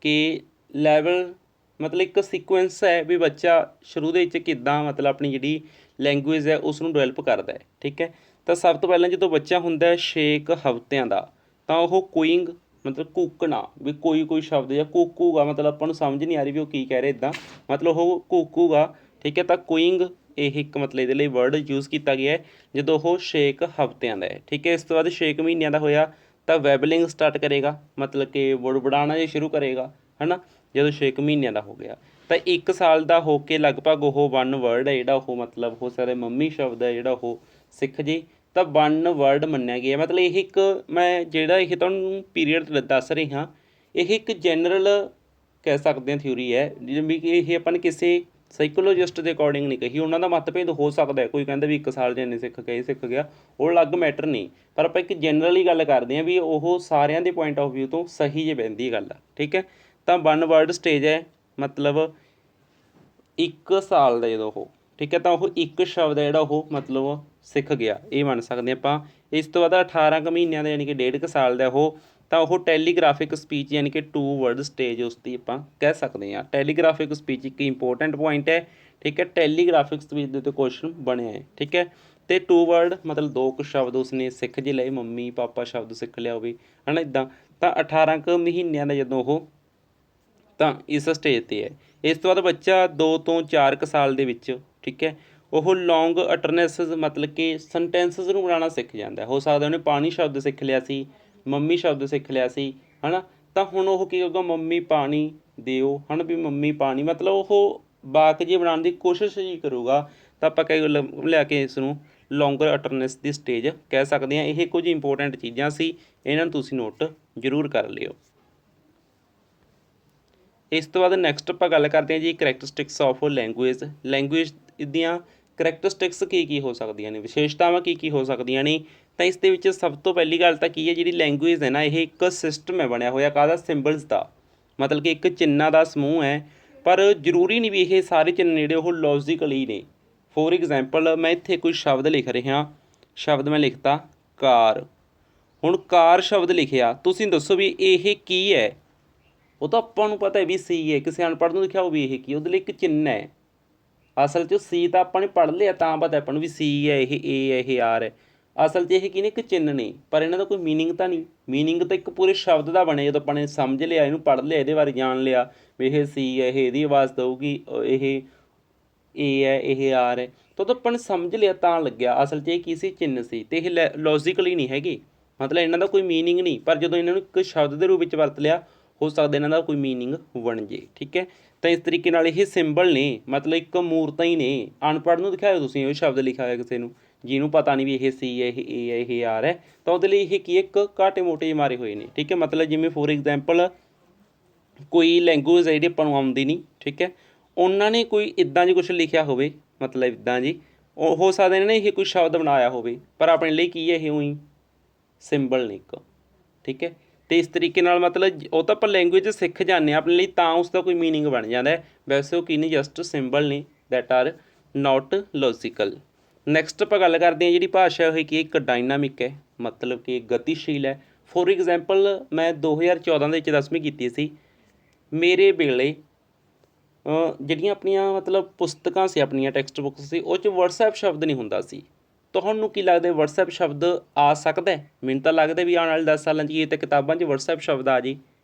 S1: ਕਿ ਲੈਵਲ, ਮਤਲਬ ਇੱਕ ਸੀਕੁਐਂਸ ਹੈ ਵੀ ਬੱਚਾ ਸ਼ੁਰੂ ਦੇ ਵਿੱਚ ਕਿੱਦਾਂ ਮਤਲਬ ਆਪਣੀ ਜਿਹੜੀ ਲੈਂਗੁਏਜ ਹੈ ਉਸ ਨੂੰ ਡਿਵੈਲਪ ਕਰਦਾ ਹੈ। ਠੀਕ ਹੈ, ਤਾਂ ਸਭ ਤੋਂ ਪਹਿਲਾਂ ਜਦੋਂ ਬੱਚਾ ਹੁੰਦਾ 6 ਹਫ਼ਤਿਆਂ ਦਾ, ਤਾਂ ਉਹ ਕੂਇੰਗ ਮਤਲਬ ਕੂਕਣਾ, ਵੀ ਕੋਈ ਸ਼ਬਦ ਜਾਂ ਕੂਕੂਗਾ, ਮਤਲਬ ਆਪਾਂ ਨੂੰ ਸਮਝ ਨਹੀਂ ਆ ਰਹੀ ਵੀ ਉਹ ਕੀ ਕਹਿ ਰਹੇ ਇੱਦਾਂ, ਮਤਲਬ ਉਹ ਕੂਕੂਗਾ। ਠੀਕ ਹੈ, ਤਾਂ ਕੂਇੰਗ ਇਹ ਇੱਕ ਮਤਲਬ ਇਹਦੇ ਲਈ ਵਰਡ ਯੂਜ਼ ਕੀਤਾ ਗਿਆ ਹੈ ਜਦੋਂ ਉਹ 6 ਹਫ਼ਤਿਆਂ ਦਾ ਹੈ। ਠੀਕ ਹੈ, ਇਸ ਤੋਂ ਬਾਅਦ 6 ਮਹੀਨਿਆਂ ਦਾ ਹੋਇਆ ਤਾਂ ਵੈਬਲਿੰਗ ਸਟਾਰਟ ਕਰੇਗਾ, ਮਤਲਬ ਕਿ ਬੁੜਬੁੜਾਉਣਾ ਜੇ ਸ਼ੁਰੂ ਕਰੇਗਾ ਹੈ ਨਾ, ਜਦੋਂ 6 ਮਹੀਨਿਆਂ ਦਾ ਹੋ ਗਿਆ। ਤਾਂ 1 ਸਾਲ ਦਾ ਹੋ ਕੇ ਲਗਭਗ ਉਹ 1 ਵਰਡ ਹੈ ਜਿਹੜਾ ਉਹ ਮਤਲਬ ਹੋ ਸਕਦਾ ਮੰਮੀ ਸ਼ਬਦ ਹੈ ਜਿਹੜਾ ਉਹ ਸਿੱਖ ਜੇ, ਤਾਂ 1 ਵਰਡ ਮੰਨਿਆ ਗਿਆ। ਮਤਲਬ ਇਹ ਇੱਕ ਮੈਂ ਜਿਹੜਾ ਇਹ ਤੁਹਾਨੂੰ ਪੀਰੀਅਡ ਦੱਸ ਰਿਹਾ, ਇਹ ਇੱਕ ਜਨਰਲ ਕਹਿ ਸਕਦੇ ਹਾਂ ਥਿਊਰੀ ਹੈ, ਜਿਵੇਂ ਕਿ ਇਹ ਆਪਾਂ ਨੇ ਕਿਸੇ ਸਾਈਕੋਲੋਜਿਸਟ ਦੇ ਅਕੋਰਡਿੰਗ ਨਹੀਂ ਕਹੀ। ਉਹਨਾਂ ਦਾ ਮਤਭੇਦ ਹੋ ਸਕਦਾ, ਕੋਈ ਕਹਿੰਦਾ ਵੀ 1 ਸਾਲ 'ਚ ਇੰਨੇ ਸਿੱਖ ਗਿਆ, ਇਹ ਸਿੱਖ ਗਿਆ, ਉਹ ਅਲੱਗ ਮੈਟਰ ਨਹੀਂ, ਪਰ ਆਪਾਂ ਇੱਕ ਜਨਰਲੀ ਗੱਲ ਕਰਦੇ ਹਾਂ ਵੀ ਉਹ ਸਾਰਿਆਂ ਦੇ ਪੁਆਇੰਟ ਆਫ ਵਿਊ ਤੋਂ ਸਹੀ ਜੇ ਬਹਿੰਦੀ ਗੱਲ ਆ। ਠੀਕ ਹੈ, ਤਾਂ 1 ਵਰਡ ਸਟੇਜ ਹੈ, ਮਤਲਬ 1 ਸਾਲ ਦਾ ਜਦੋਂ ਉਹ, ਠੀਕ ਹੈ, ਤਾਂ ਉਹ 1 ਸ਼ਬਦ ਹੈ ਜਿਹੜਾ ਉਹ ਮਤਲਬ ਸਿੱਖ ਗਿਆ, ਇਹ ਮੰਨ ਸਕਦੇ ਆਪਾਂ। ਇਸ ਤੋਂ ਬਾਅਦ 18 ਮਹੀਨਿਆਂ ਦਾ ਯਾਨੀ ਕਿ 1.5 ਸਾਲ ਦਾ ਉਹ, ਤਾਂ ਉਹ ਟੈਲੀਗ੍ਰਾਫਿਕ ਸਪੀਚ ਯਾਨੀ ਕਿ 2 ਵਰਡ ਸਟੇਜ ਉਸ ਦੀ ਆਪਾਂ ਕਹਿ ਸਕਦੇ ਹਾਂ। ਟੈਲੀਗ੍ਰਾਫਿਕ ਸਪੀਚ ਇੱਕ ਇੰਪੋਰਟੈਂਟ ਪੁਆਇੰਟ ਹੈ। ਠੀਕ ਹੈ, ਟੈਲੀਗ੍ਰਾਫਿਕ ਸਪੀਚ ਦੇ ਉੱਤੇ ਕੁਐਸਚਨ ਬਣਿਆ ਹੈ। ਠੀਕ ਹੈ, ਅਤੇ 2 ਵਰਡ ਮਤਲਬ 2 ਸ਼ਬਦ ਉਸਨੇ ਸਿੱਖ ਜੇ ਲਏ, ਮੰਮੀ ਪਾਪਾ ਸ਼ਬਦ ਸਿੱਖ ਲਿਆ ਹੋਵੇ ਹੈ ਨਾ, ਇੱਦਾਂ। ਤਾਂ 18 ਮਹੀਨਿਆਂ ਦਾ ਜਦੋਂ ਉਹ, ਤਾਂ ਇਸ ਸਟੇਜ 'ਤੇ ਹੈ। ਇਸ ਤੋਂ ਬਾਅਦ ਬੱਚਾ 2 ਤੋਂ 4 ਸਾਲ ਦੇ ਵਿੱਚ, ਠੀਕ ਹੈ, ਉਹ ਲੌਂਗ ਅਟਰਨੈਸਸ ਮਤਲਬ ਕਿ ਸੈਂਟੈਂਸਸ ਨੂੰ ਬਣਾਉਣਾ ਸਿੱਖ ਜਾਂਦਾ। ਹੋ ਸਕਦਾ ਉਹਨੇ ਪਾਣੀ ਸ਼ਬਦ ਸਿੱਖ ਲਿਆ ਸੀ, ਮੰਮੀ ਸ਼ਬਦ ਸਿੱਖ ਲਿਆ ਸੀ ਹੈ ਨਾ, ਤਾਂ ਹੁਣ ਉਹ ਕੀ ਹੋਊਗਾ, ਮੰਮੀ ਪਾਣੀ ਦਿਓ ਹੈ ਨਾ, ਵੀ ਮੰਮੀ ਪਾਣੀ, ਮਤਲਬ ਉਹ ਵਾਕ ਜੇ ਬਣਾਉਣ ਦੀ ਕੋਸ਼ਿਸ਼ ਹੀ ਕਰੂਗਾ। ਤਾਂ ਆਪਾਂ ਕਈ ਲਿਆ ਕੇ ਇਸ ਨੂੰ ਲੌਂਗਰ ਅਟਰਨੈਸ ਦੀ ਸਟੇਜ ਕਹਿ ਸਕਦੇ ਹਾਂ। ਇਹ ਕੁਝ ਇੰਪੋਰਟੈਂਟ ਚੀਜ਼ਾਂ ਸੀ, ਇਹਨਾਂ ਨੂੰ ਤੁਸੀਂ ਨੋਟ ਜ਼ਰੂਰ ਕਰ ਲਿਓ। ਇਸ ਤੋਂ ਬਾਅਦ ਨੈਕਸਟ ਆਪਾਂ ਗੱਲ ਕਰਦੇ ਹਾਂ ਜੀ ਕਰੈਕਟਰਿਸਟਿਕਸ ਆਫ ਲੈਂਗੁਏਜ। ਲੈਂਗੁਏਜ ਦੀਆਂ ਕਰੈਕਟਰਿਸਟਿਕਸ ਕੀ ਹੋ ਸਕਦੀਆਂ ਨੇ, ਵਿਸ਼ੇਸ਼ਤਾਵਾਂ ਕੀ ਹੋ ਸਕਦੀਆਂ ਨੇ। ਤਾਂ ਇਸ ਦੇ ਵਿੱਚ ਸਭ ਤੋਂ ਪਹਿਲੀ ਗੱਲ ਤਾਂ ਕੀ ਹੈ, ਜਿਹੜੀ ਲੈਂਗੁਏਜ ਹੈ ਨਾ, ਇਹ ਇੱਕ ਸਿਸਟਮ ਹੈ ਬਣਿਆ ਹੋਇਆ, ਕਾਹਦਾ, ਸਿੰਬਲਸ ਦਾ, ਮਤਲਬ ਕਿ ਇੱਕ ਚਿੰਨ੍ਹਾਂ ਦਾ ਸਮੂਹ ਹੈ। ਪਰ ਜ਼ਰੂਰੀ ਨਹੀਂ ਵੀ ਇਹ ਸਾਰੇ ਚਿੰਨ੍ਹ ਜਿਹੜੇ ਉਹ ਲੌਜੀਕਲੀ ਨੇ। ਫੋਰ ਐਗਜ਼ਾਮਪਲ ਮੈਂ ਇੱਥੇ ਕੋਈ ਸ਼ਬਦ ਲਿਖ ਰਿਹਾ, ਸ਼ਬਦ ਮੈਂ ਲਿਖਤਾ ਕਾਰ। ਹੁਣ ਕਾਰ ਸ਼ਬਦ ਲਿਖਿਆ, ਤੁਸੀਂ ਦੱਸੋ ਵੀ ਇਹ ਕੀ ਹੈ। ਉਹ ਤਾਂ ਆਪਾਂ ਨੂੰ ਪਤਾ ਹੈ ਵੀ ਸੀ ਹੈ, ਕਿਸੇ ਅਨਪੜ੍ਹ ਨੂੰ ਲਿਖਿਆ ਉਹ ਵੀ ਇਹ ਕੀ, ਉਹਦੇ ਲਈ ਇੱਕ ਚਿੰਨ੍ਹ ਹੈ। ਅਸਲ 'ਚ ਸੀ ਤਾਂ ਆਪਾਂ ਨੇ ਪੜ੍ਹ ਲਿਆ, ਤਾਂ ਪਤਾ ਆਪਾਂ ਨੂੰ ਵੀ ਸੀ ਹੈ, ਇਹ ਏ ਹੈ, ਇਹ ਆਰ ਹੈ। ਅਸਲ 'ਚ ਇਹ ਕੀ ਨੇ, ਇੱਕ ਚਿੰਨ੍ਹ ਨੇ, ਪਰ ਇਹਨਾਂ ਦਾ ਕੋਈ ਮੀਨਿੰਗ ਤਾਂ ਨਹੀਂ। ਮੀਨਿੰਗ ਤਾਂ ਇੱਕ ਪੂਰੇ ਸ਼ਬਦ ਦਾ ਬਣਿਆ ਜਦੋਂ ਆਪਾਂ ਨੇ ਸਮਝ ਲਿਆ, ਇਹਨੂੰ ਪੜ੍ਹ ਲਿਆ, ਇਹਦੇ ਬਾਰੇ ਜਾਣ ਲਿਆ ਵੀ ਇਹ ਸੀ ਹੈ, ਇਹ ਇਹਦੀ ਆਵਾਜ਼ ਦਊਗੀ, ਇਹ ਏ ਹੈ, ਇਹ ਆਰ ਹੈ, ਤਾਂ ਉਹ ਆਪਾਂ ਨੇ ਸਮਝ ਲਿਆ ਤਾਂ ਲੱਗਿਆ। ਅਸਲ 'ਚ ਇਹ ਕੀ ਸੀ, ਚਿੰਨ੍ਹ ਸੀ, ਅਤੇ ਇਹ ਲੌਜੀਕਲੀ ਨਹੀਂ ਹੈਗੇ, ਮਤਲਬ ਇਹਨਾਂ ਦਾ ਕੋਈ ਮੀਨਿੰਗ ਨਹੀਂ। ਪਰ ਜਦੋਂ ਇਹਨਾਂ ਨੂੰ ਇੱਕ ਸ਼ਬਦ ਦੇ ਰੂਪ ਵਿੱਚ ਵਰਤ ਲਿਆ, ਹੋ ਸਕਦਾ ਇਹਨਾਂ ਦਾ ਕੋਈ ਮੀਨਿੰਗ ਬਣ ਜੇ। ਠੀਕ ਹੈ, ਤਾਂ ਇਸ ਤਰੀਕੇ ਨਾਲ ਇਹ ਸਿੰਬਲ ਨੇ, ਮਤਲਬ ਇੱਕ ਮੂਰਤਾਂ ਹੀ ਨੇ। ਅਨਪੜ੍ਹ ਨੂੰ ਦਿਖਾਇਓ ਤੁਸੀਂ ਉਹ ਸ਼ਬਦ ਲਿਖਿਆ ਹੋਇਆ ਕਿਸੇ ਨੂੰ, ਜਿਹਨੂੰ ਪਤਾ ਨਹੀਂ ਵੀ ਇਹ ਸੀ ਹੈ, ਇਹ ਏ ਹੈ, ਇਹ ਆਰ ਹੈ, ਤਾਂ ਉਹਦੇ ਲਈ ਇਹ ਕੀ ਇੱਕ ਘਾਟੇ ਮੋਟੇ ਜਿਹੇ ਮਾਰੇ ਹੋਏ ਨੇ। ਠੀਕ ਹੈ, ਮਤਲਬ ਜਿਵੇਂ ਫੋਰ ਐਗਜ਼ਾਮਪਲ ਕੋਈ ਲੈਂਗੁਏਜ ਹੈ ਜਿਹੜੀ ਆਪਾਂ ਨੂੰ ਆਉਂਦੀ ਨਹੀਂ, ਠੀਕ ਹੈ, ਉਹਨਾਂ ਨੇ ਕੋਈ ਇੱਦਾਂ ਜੀ ਕੁਛ ਲਿਖਿਆ ਹੋਵੇ, ਮਤਲਬ ਇੱਦਾਂ ਜੀ, ਉਹ ਹੋ ਸਕਦਾ ਇਹਨਾਂ ਨੇ ਇਹ ਕੋਈ ਸ਼ਬਦ ਬਣਾਇਆ ਹੋਵੇ, ਪਰ ਆਪਣੇ ਲਈ ਕੀ ਹੈ, ਇਹ ਉਹੀ ਸਿੰਬਲ ਨੇ ਇੱਕ। ਠੀਕ ਹੈ, ਅਤੇ ਇਸ ਤਰੀਕੇ ਨਾਲ ਮਤਲਬ ਉਹ ਤਾਂ ਆਪਾਂ ਲੈਂਗੁਏਜ ਸਿੱਖ ਜਾਂਦੇ ਹਾਂ ਆਪਣੇ ਲਈ, ਤਾਂ ਉਸ ਦਾ ਕੋਈ ਮੀਨਿੰਗ ਬਣ ਜਾਂਦਾ। ਵੈਸੇ ਉਹ ਕੀ ਨੇ, ਜਸਟ ਸਿੰਬਲ ਨੇ that are not logical. Next ਆਪਾਂ ਗੱਲ ਕਰਦੇ ਹਾਂ ਜਿਹੜੀ ਭਾਸ਼ਾ ਉਹ ਕੀ ਇੱਕ ਡਾਇਨਾਮਿਕ ਹੈ, ਮਤਲਬ ਕਿ ਗਤੀਸ਼ੀਲ ਹੈ। ਫੋਰ ਐਗਜ਼ਾਮਪਲ ਮੈਂ 2014 ਦੇ ਵਿੱਚ 10ਵੀਂ ਕੀਤੀ ਸੀ। ਮੇਰੇ ਵੇਲੇ ਜਿਹੜੀਆਂ ਆਪਣੀਆਂ ਮਤਲਬ ਪੁਸਤਕਾਂ ਸੀ, ਆਪਣੀਆਂ ਟੈਕਸਟ ਬੁੱਕਸ ਸੀ, ਉਹ 'ਚ ਵਟਸਐਪ ਸ਼ਬਦ ਨਹੀਂ ਹੁੰਦਾ ਸੀ। ਤੁਹਾਨੂੰ ਕੀ ਲੱਗਦਾ ਵਟਸਐਪ ਸ਼ਬਦ ਆ ਸਕਦਾ? ਮੈਨੂੰ ਤਾਂ ਲੱਗਦਾ ਵੀ ਆਉਣ ਵਾਲੇ 10 ਸਾਲਾਂ 'ਚ ਇਹ ਤਾਂ ਕਿਤਾਬਾਂ 'ਚ ਵਟਸਐਪ ਸ਼ਬਦ ਆ ਜੇ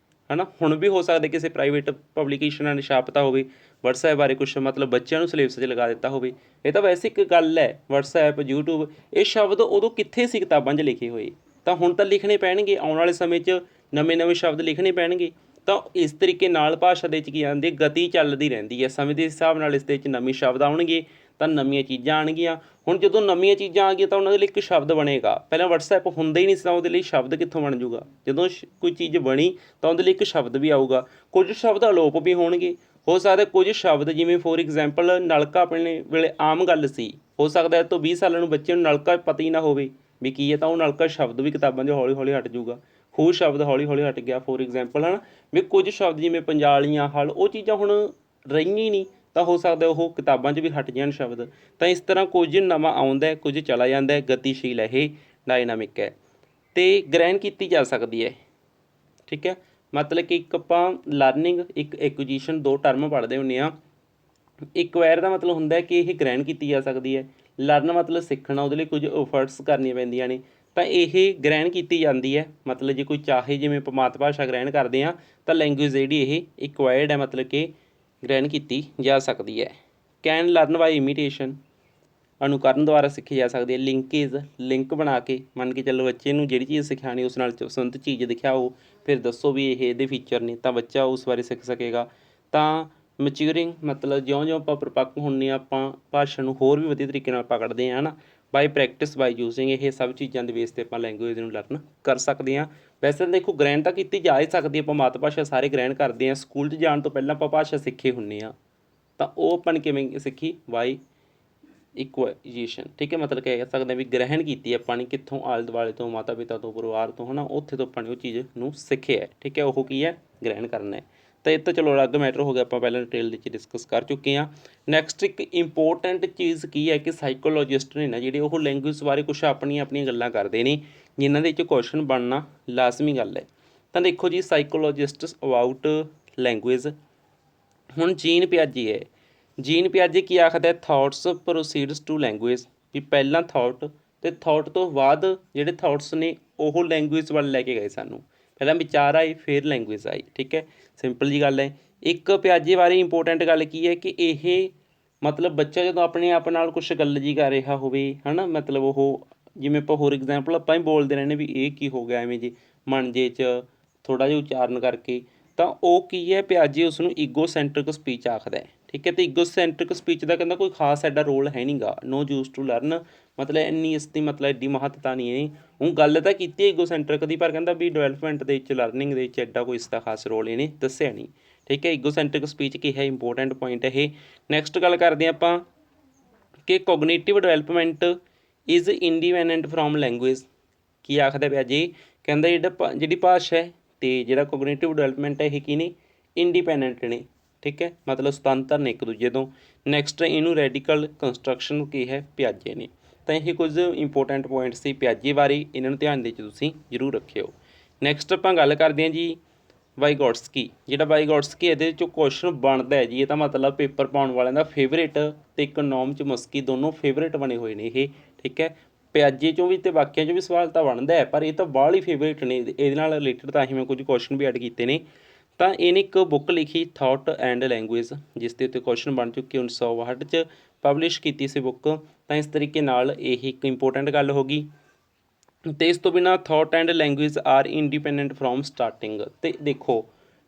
S1: ਹੈ ਨਾ। ਹੁਣ ਵੀ ਹੋ ਸਕਦਾ ਕਿਸੇ ਪ੍ਰਾਈਵੇਟ ਪਬਲੀਕੇਸ਼ਨਾਂ ਨੇ ਛਾਪਤਾ ਹੋਵੇ ਵਟਸਐਪ ਬਾਰੇ ਕੁਛ, ਮਤਲਬ ਬੱਚਿਆਂ ਨੂੰ ਸਿਲੇਬਸ 'ਚ ਲਗਾ ਦਿੱਤਾ ਹੋਵੇ। ਇਹ ਤਾਂ ਵੈਸੇ ਇੱਕ ਗੱਲ ਹੈ, ਵਟਸਐਪ, ਯੂਟਿਊਬ, ਇਹ ਸ਼ਬਦ ਉਦੋਂ ਕਿੱਥੇ ਸੀ ਕਿਤਾਬਾਂ 'ਚ ਲਿਖੇ ਹੋਏ, ਤਾਂ ਹੁਣ ਤਾਂ ਲਿਖਣੇ ਪੈਣਗੇ। ਆਉਣ ਵਾਲੇ ਸਮੇਂ 'ਚ ਨਵੇਂ ਸ਼ਬਦ ਲਿਖਣੇ ਪੈਣਗੇ। ਤਾਂ ਇਸ ਤਰੀਕੇ ਨਾਲ ਭਾਸ਼ਾ ਦੇ ਵਿੱਚ ਕੀ ਆਉਂਦੀ, ਗਤੀ ਚੱਲਦੀ ਰਹਿੰਦੀ ਹੈ। ਸਮੇਂ ਦੇ ਹਿਸਾਬ ਨਾਲ ਇਸ ਦੇ ਵਿੱਚ ਨਵੇਂ ਸ਼ਬਦ ਆਉਣਗੇ ਤਾਂ ਨਵੀਆਂ ਚੀਜ਼ਾਂ ਆਉਣਗੀਆਂ। ਹੁਣ ਜਦੋਂ ਨਵੀਆਂ ਚੀਜ਼ਾਂ ਆ ਗਈਆਂ ਤਾਂ ਉਹਨਾਂ ਦੇ ਲਈ ਇੱਕ ਸ਼ਬਦ ਬਣੇਗਾ। ਪਹਿਲਾਂ ਵਟਸਐਪ ਹੁੰਦਾ ਹੀ ਨਹੀਂ ਸੀ ਤਾਂ ਉਹਦੇ ਲਈ ਸ਼ਬਦ ਕਿੱਥੋਂ ਬਣ ਜੂਗਾ। ਜਦੋਂ ਕੋਈ ਚੀਜ਼ ਬਣੀ ਤਾਂ ਉਹਦੇ ਲਈ ਇੱਕ ਸ਼ਬਦ ਵੀ ਆਊਗਾ। ਕੁਝ ਸ਼ਬਦ ਅਲੋਪ ਵੀ ਹੋਣਗੇ। ਹੋ ਸਕਦਾ ਕੁਝ ਸ਼ਬਦ ਜਿਵੇਂ ਫੋਰ ਐਗਜ਼ਾਮਪਲ ਨਲਕਾ ਆਪਣੇ ਵੇਲੇ ਆਮ ਗੱਲ ਸੀ, ਹੋ ਸਕਦਾ ਤੋਂ 20 ਸਾਲਾਂ ਨੂੰ ਬੱਚੇ ਨੂੰ ਨਲਕਾ ਪਤਾ ਹੀ ਨਾ ਹੋਵੇ ਵੀ ਕੀ ਹੈ, ਤਾਂ ਉਹ ਨਲਕਾ ਸ਼ਬਦ ਵੀ ਕਿਤਾਬਾਂ 'ਚ ਹੌਲੀ ਹੌਲੀ ਹਟ ਜੂਗਾ। ਖੂਹ ਸ਼ਬਦ ਹੌਲੀ ਹੌਲੀ ਹਟ ਗਿਆ ਫੋਰ ਐਗਜ਼ਾਮਪਲ, ਹੈ ਨਾ। ਵੀ ਕੁਝ ਸ਼ਬਦ ਜਿਵੇਂ ਪੰਜਾਲੀਆਂ, ਹਲ, ਉਹ ਚੀਜ਼ਾਂ ਹੁਣ ਰਹੀਆਂ ਹੀ ਨਹੀਂ, ਤਾਂ ਹੋ ਸਕਦਾ ਉਹ ਕਿਤਾਬਾਂ 'ਚ ਵੀ ਹਟ ਜਾਣ ਸ਼ਬਦ। ਤਾਂ ਇਸ ਤਰ੍ਹਾਂ ਕੁਝ ਨਵਾਂ ਆਉਂਦਾ, ਕੁਝ ਚਲਾ ਜਾਂਦਾ, ਗਤੀਸ਼ੀਲ ਹੈ, ਇਹ ਡਾਇਨਾਮਿਕ ਹੈ ਅਤੇ ਗ੍ਰਹਿਣ ਕੀਤੀ ਜਾ ਸਕਦੀ ਹੈ। ਠੀਕ ਹੈ, ਮਤਲਬ ਕਿ ਇੱਕ ਆਪਾਂ ਲਰਨਿੰਗ, ਇੱਕ ਐਕੁਜੀਸ਼ਨ, ਦੋ ਟਰਮ ਪੜ੍ਹਦੇ ਹੁੰਦੇ ਹਾਂ। ਇਕਵਾਇਰ ਦਾ ਮਤਲਬ ਹੁੰਦਾ ਕਿ ਇਹ ਗ੍ਰਹਿਣ ਕੀਤੀ ਜਾ ਸਕਦੀ ਹੈ। ਲਰਨ ਮਤਲਬ ਸਿੱਖਣਾ, ਉਹਦੇ ਲਈ ਕੁਝ ਐਫਰਟਸ ਕਰਨੀਆਂ ਪੈਂਦੀਆਂ ਨੇ, ਤਾਂ ਇਹ ਗ੍ਰਹਿਣ ਕੀਤੀ ਜਾਂਦੀ ਹੈ। ਮਤਲਬ ਜੇ ਕੋਈ ਚਾਹੇ, ਜਿਵੇਂ ਆਪਾਂ ਮਾਤ ਭਾਸ਼ਾ ਗ੍ਰਹਿਣ ਕਰਦੇ ਹਾਂ ਤਾਂ ਲੈਂਗੁਏਜ ਜਿਹੜੀ ਇਹ ਇਕਵਾਇਰਡ ਹੈ, ਮਤਲਬ ਕਿ ਗ੍ਰਹਿਣ ਕੀਤੀ ਜਾ ਸਕਦੀ ਹੈ। ਕੈਨ ਲਰਨ ਬਾਈ ਇਮੀਟੇਸ਼ਨ, ਅਨੁਕਰਨ ਦੁਆਰਾ ਸਿੱਖੀ ਜਾ ਸਕਦੀ ਹੈ। ਲਿੰਕੇਜ, ਲਿੰਕ ਬਣਾ ਕੇ, ਮੰਨ ਕੇ ਚੱਲੋ ਬੱਚੇ ਨੂੰ ਜਿਹੜੀ ਚੀਜ਼ ਸਿਖਾਉਣੀ ਉਸ ਨਾਲ ਸੰਬੰਧਿਤ ਚੀਜ਼ ਦਿਖਾਓ, ਫਿਰ ਦੱਸੋ ਵੀ ਇਹ ਇਹਦੇ ਫੀਚਰ ਨੇ, ਤਾਂ ਬੱਚਾ ਉਸ ਬਾਰੇ ਸਿੱਖ ਸਕੇਗਾ। ਤਾਂ ਮੈਚਿਊਰਿੰਗ ਮਤਲਬ ਜਿਉਂ-ਜਿਉਂ ਆਪਾਂ ਪਰਿਪੱਕ ਹੁੰਦੇ ਹਾਂ, ਆਪਾਂ ਭਾਸ਼ਾ ਨੂੰ ਹੋਰ ਵੀ ਵਧੀਆ ਤਰੀਕੇ ਨਾਲ ਪਕੜਦੇ ਹਾਂ, ਹੈ ਨਾ। ਬਾਈ ਪ੍ਰੈਕਟਿਸ, ਬਾਈ ਯੂਜ਼ਿੰਗ, ਇਹ ਸਭ ਚੀਜ਼ਾਂ ਦੇ ਬੇਸ 'ਤੇ ਆਪਾਂ ਲੈਂਗੁਏਜ ਨੂੰ ਲਰਨ ਕਰ ਸਕਦੇ ਹਾਂ। ਵੈਸੇ ਤਾਂ ਦੇਖੋ ਗ੍ਰਹਿਣ ਤਾਂ ਕੀਤੀ ਜਾ ਹੀ ਸਕਦੀ, ਆਪਾਂ ਮਾਤ ਭਾਸ਼ਾ ਸਾਰੇ ਗ੍ਰਹਿਣ ਕਰਦੇ ਹਾਂ। ਸਕੂਲ 'ਚ ਜਾਣ ਤੋਂ ਪਹਿਲਾਂ ਆਪਾਂ ਭਾਸ਼ਾ ਸਿੱਖੇ ਹੁੰਦੇ ਹਾਂ, ਤਾਂ ਉਹ ਆਪਾਂ ਨੇ ਕਿਵੇਂ ਸਿੱਖੀ? ਬਾਈ ਇਕੁਆਈਜੇਸ਼ਨ। ਠੀਕ ਹੈ, ਮਤਲਬ ਕਹਿ ਸਕਦੇ ਵੀ ਗ੍ਰਹਿਣ ਕੀਤੀ ਆਪਾਂ ਨੇ ਕਿੱਥੋਂ? ਆਲੇ ਦੁਆਲੇ ਤੋਂ, ਮਾਤਾ ਪਿਤਾ ਤੋਂ, ਪਰਿਵਾਰ ਤੋਂ, ਹੈ ਨਾ, ਉੱਥੇ ਤੋਂ ਆਪਾਂ ਨੇ ਉਹ ਚੀਜ਼ ਨੂੰ ਸਿੱਖਿਆ। ਠੀਕ ਹੈ, ਉਹ ਕੀ ਹੈ? ਗ੍ਰਹਿਣ ਕਰਨਾ ਹੈ। ਤਾਂ ਇਹ ਤਾਂ ਚਲੋ ਅਲੱਗ ਮੈਟਰ ਹੋ ਗਿਆ, ਆਪਾਂ ਪਹਿਲਾਂ ਡਿਟੇਲ ਦੇ ਵਿੱਚ ਡਿਸਕਸ ਕਰ ਚੁੱਕੇ ਹਾਂ। ਨੈਕਸਟ ਇੱਕ ਇੰਪੋਰਟੈਂਟ ਚੀਜ਼ ਕੀ ਹੈ ਕਿ ਸਾਈਕੋਲੋਜਿਸਟ ਨੇ ਨਾ ਜਿਹੜੇ, ਉਹ ਲੈਂਗੁਏਜ ਬਾਰੇ ਕੁਛ ਆਪਣੀਆਂ ਗੱਲਾਂ ਕਰਦੇ ਨੇ, ਜਿਨ੍ਹਾਂ ਦੇ ਵਿੱਚ ਕੁਐਸਚਨ ਬਣਨਾ ਲਾਜ਼ਮੀ ਗੱਲ ਹੈ। ਤਾਂ ਦੇਖੋ ਜੀ, ਸਾਈਕੋਲੋਜਿਸਟਸ ਅਬਾਊਟ ਲੈਂਗੁਏਜ। ਹੁਣ ਜੀਨ ਪਿਆਜੇ ਹੈ, ਜੀਨ ਪਿਆਜੇ ਕੀ ਆਖਦਾ? ਥਾਟਸ ਪ੍ਰੋਸੀਡਸ ਟੂ ਲੈਂਗੁਏਜ, ਵੀ ਪਹਿਲਾਂ ਥਾਟ ਅਤੇ ਥਾਟ ਤੋਂ ਬਾਅਦ ਜਿਹੜੇ ਥਾਟਸ ਨੇ ਉਹ ਲੈਂਗੁਏਜ ਵੱਲ ਲੈ ਕੇ ਗਏ ਸਾਨੂੰ। ਪਹਿਲਾਂ ਵਿਚਾਰ ਆਏ, ਫਿਰ ਲੈਂਗੁਏਜ ਆਈ। ਠੀਕ ਹੈ, ਸਿੰਪਲ ਜੀ ਗੱਲ ਹੈ। ਇੱਕ ਪਿਆਜੇ ਬਾਰੇ ਇੰਪੋਰਟੈਂਟ ਗੱਲ ਕੀ ਹੈ ਕਿ ਇਹ ਮਤਲਬ ਬੱਚਾ ਜਦੋਂ ਆਪਣੇ ਆਪ ਨਾਲ ਕੁਛ ਗੱਲ ਜੀ ਕਰ ਰਿਹਾ ਹੋਵੇ, ਹੈ ਨਾ, ਮਤਲਬ ਉਹ ਜਿਵੇਂ ਆਪਾਂ ਹੋਰ ਐਗਜ਼ਾਮਪਲ ਆਪਾਂ ਹੀ ਬੋਲਦੇ ਰਹਿੰਦੇ ਵੀ ਇਹ ਕੀ ਹੋ ਗਿਆ, ਐਵੇਂ ਜੀ ਮਨ ਜੇ 'ਚ ਥੋੜ੍ਹਾ ਜਿਹਾ ਉਚਾਰਨ ਕਰਕੇ, ਤਾਂ ਉਹ ਕੀ ਹੈ? ਪਿਆਜੇ ਉਸਨੂੰ ਈਗੋ ਸੈਂਟਰਿਕ ਸਪੀਚ ਆਖਦਾ। ਠੀਕ ਹੈ, ਅਤੇ ਈਗੋ ਸੈਂਟਰਿਕ ਸਪੀਚ ਦਾ ਕਹਿੰਦਾ ਕੋਈ ਖਾਸ ਐਡਾ ਰੋਲ ਹੈ ਨਹੀਂ ਗਾ। ਨੋ ਯੂਜ਼ ਟੂ ਲਰਨ, ਮਤਲਬ ਇੰਨੀ ਇਸ ਦੀ ਮਤਲਬ ਐਡੀ ਮਹੱਤਤਾ ਨਹੀਂ ਹੈ। ਹੁਣ ਗੱਲ ਤਾਂ ਕੀਤੀ ਈਗੋ ਸੈਂਟਰਿਕ ਦੀ, ਪਰ ਕਹਿੰਦਾ ਵੀ ਡਿਵੈਲਪਮੈਂਟ ਦੇ ਵਿੱਚ, ਲਰਨਿੰਗ ਦੇ ਵਿੱਚ ਐਡਾ ਕੋਈ ਇਸ ਦਾ ਖਾਸ ਰੋਲ ਇਹਨੇ ਦੱਸਿਆ ਨਹੀਂ। ਠੀਕ ਹੈ, ਈਗੋ ਸੈਂਟਰਿਕ ਸਪੀਚ ਕੀ ਹੈ? ਇੰਪੋਰਟੈਂਟ ਪੁਆਇੰਟ ਇਹ। ਨੈਕਸਟ ਗੱਲ ਕਰਦੇ ਹਾਂ ਆਪਾਂ ਕਿ cognitive development is independent from language. ਕੀ ਆਖਦਾ ਪਿਆ ਜੀ? ਕਹਿੰਦਾ ਜਿਹੜੀ ਭਾਸ਼ਾ ਹੈ ਅਤੇ ਜਿਹੜਾ ਕੋਗਨੀਟਿਵ ਡਿਵੈਲਪਮੈਂਟ ਹੈ, ਇਹ ਕੀ ਨੇ? ਇੰਡੀਪੈਂਡੈਂਟ ਨੇ। ਠੀਕ ਹੈ, ਮਤਲਬ ਸੁਤੰਤਰ ਨੇ ਇੱਕ ਦੂਜੇ ਤੋਂ। ਨੈਕਸਟ ਇਹਨੂੰ ਰੈਡੀਕਲ ਕੰਸਟਰਕਸ਼ਨ ਕੀ ਹੈ? ਪਿਆਜੇ ਨੇ। ਤਾਂ ਇਹ ਕੁਝ ਇੰਪੋਰਟੈਂਟ ਪੁਆਇੰਟ ਸੀ ਪਿਆਜੇ ਬਾਰੇ, ਇਹਨਾਂ ਨੂੰ ਧਿਆਨ ਦੇ ਵਿੱਚ ਤੁਸੀਂ ਜ਼ਰੂਰ ਰੱਖਿਓ। ਨੈਕਸਟ ਆਪਾਂ ਗੱਲ ਕਰਦੇ ਹਾਂ ਜੀ ਵਾਈਗੋਟਸਕੀ। ਜਿਹੜਾ ਵਾਈਗੋਟਸਕੀ ਇਹਦੇ ਵਿੱਚੋਂ ਕੁਐਸਚਨ ਬਣਦਾ ਹੈ ਜੀ, ਇਹ ਤਾਂ ਮਤਲਬ ਪੇਪਰ ਪਾਉਣ ਵਾਲਿਆਂ ਦਾ ਫੇਵਰੇਟ ਅਤੇ ਇੱਕ ਨੋਮ ਚਮਸਕੀ ਦੋਨੋਂ ਫੇਵਰੇਟ ਬਣੇ ਹੋਏ ਨੇ ਇਹ। ਠੀਕ ਹੈ, ਪਿਆਜੇ 'ਚੋਂ ਵੀ ਅਤੇ ਬਾਕੀਆਂ 'ਚੋਂ ਵੀ ਸਵਾਲ ਤਾਂ ਬਣਦਾ ਹੈ, ਪਰ ਇਹ ਤਾਂ ਬਾਹਲੀ ਫੇਵਰੇਟ ਨੇ, ਇਹਦੇ ਨਾਲ ਰਿਲੇਟਡ ਤਾਂ ਹੀ ਮੈਂ ਕੁਝ ਕੁਐਸਚਨ ਵੀ ਐਡ ਕੀਤੇ ਨੇ। ਤਾਂ ਇਹਨੇ ਇੱਕ ਬੁੱਕ ਲਿਖੀ ਥਾਟ ਐਂਡ ਲੈਂਗੁਏਜ, ਜਿਸ ਦੇ ਉੱਤੇ ਕੁਐਸਚਨ ਬਣ ਚੁੱਕੇ 1962 'ਚ ਪਬਲਿਸ਼ ਕੀਤੀ ਸੀ ਬੁੱਕ। ਤਾਂ ਇਸ ਤਰੀਕੇ ਨਾਲ ਇਹ ਇੱਕ ਇੰਪੋਰਟੈਂਟ ਗੱਲ ਹੋ ਗਈ। ਅਤੇ ਇਸ ਤੋਂ ਬਿਨਾਂ thought and language are independent from starting. ਅਤੇ ਦੇਖੋ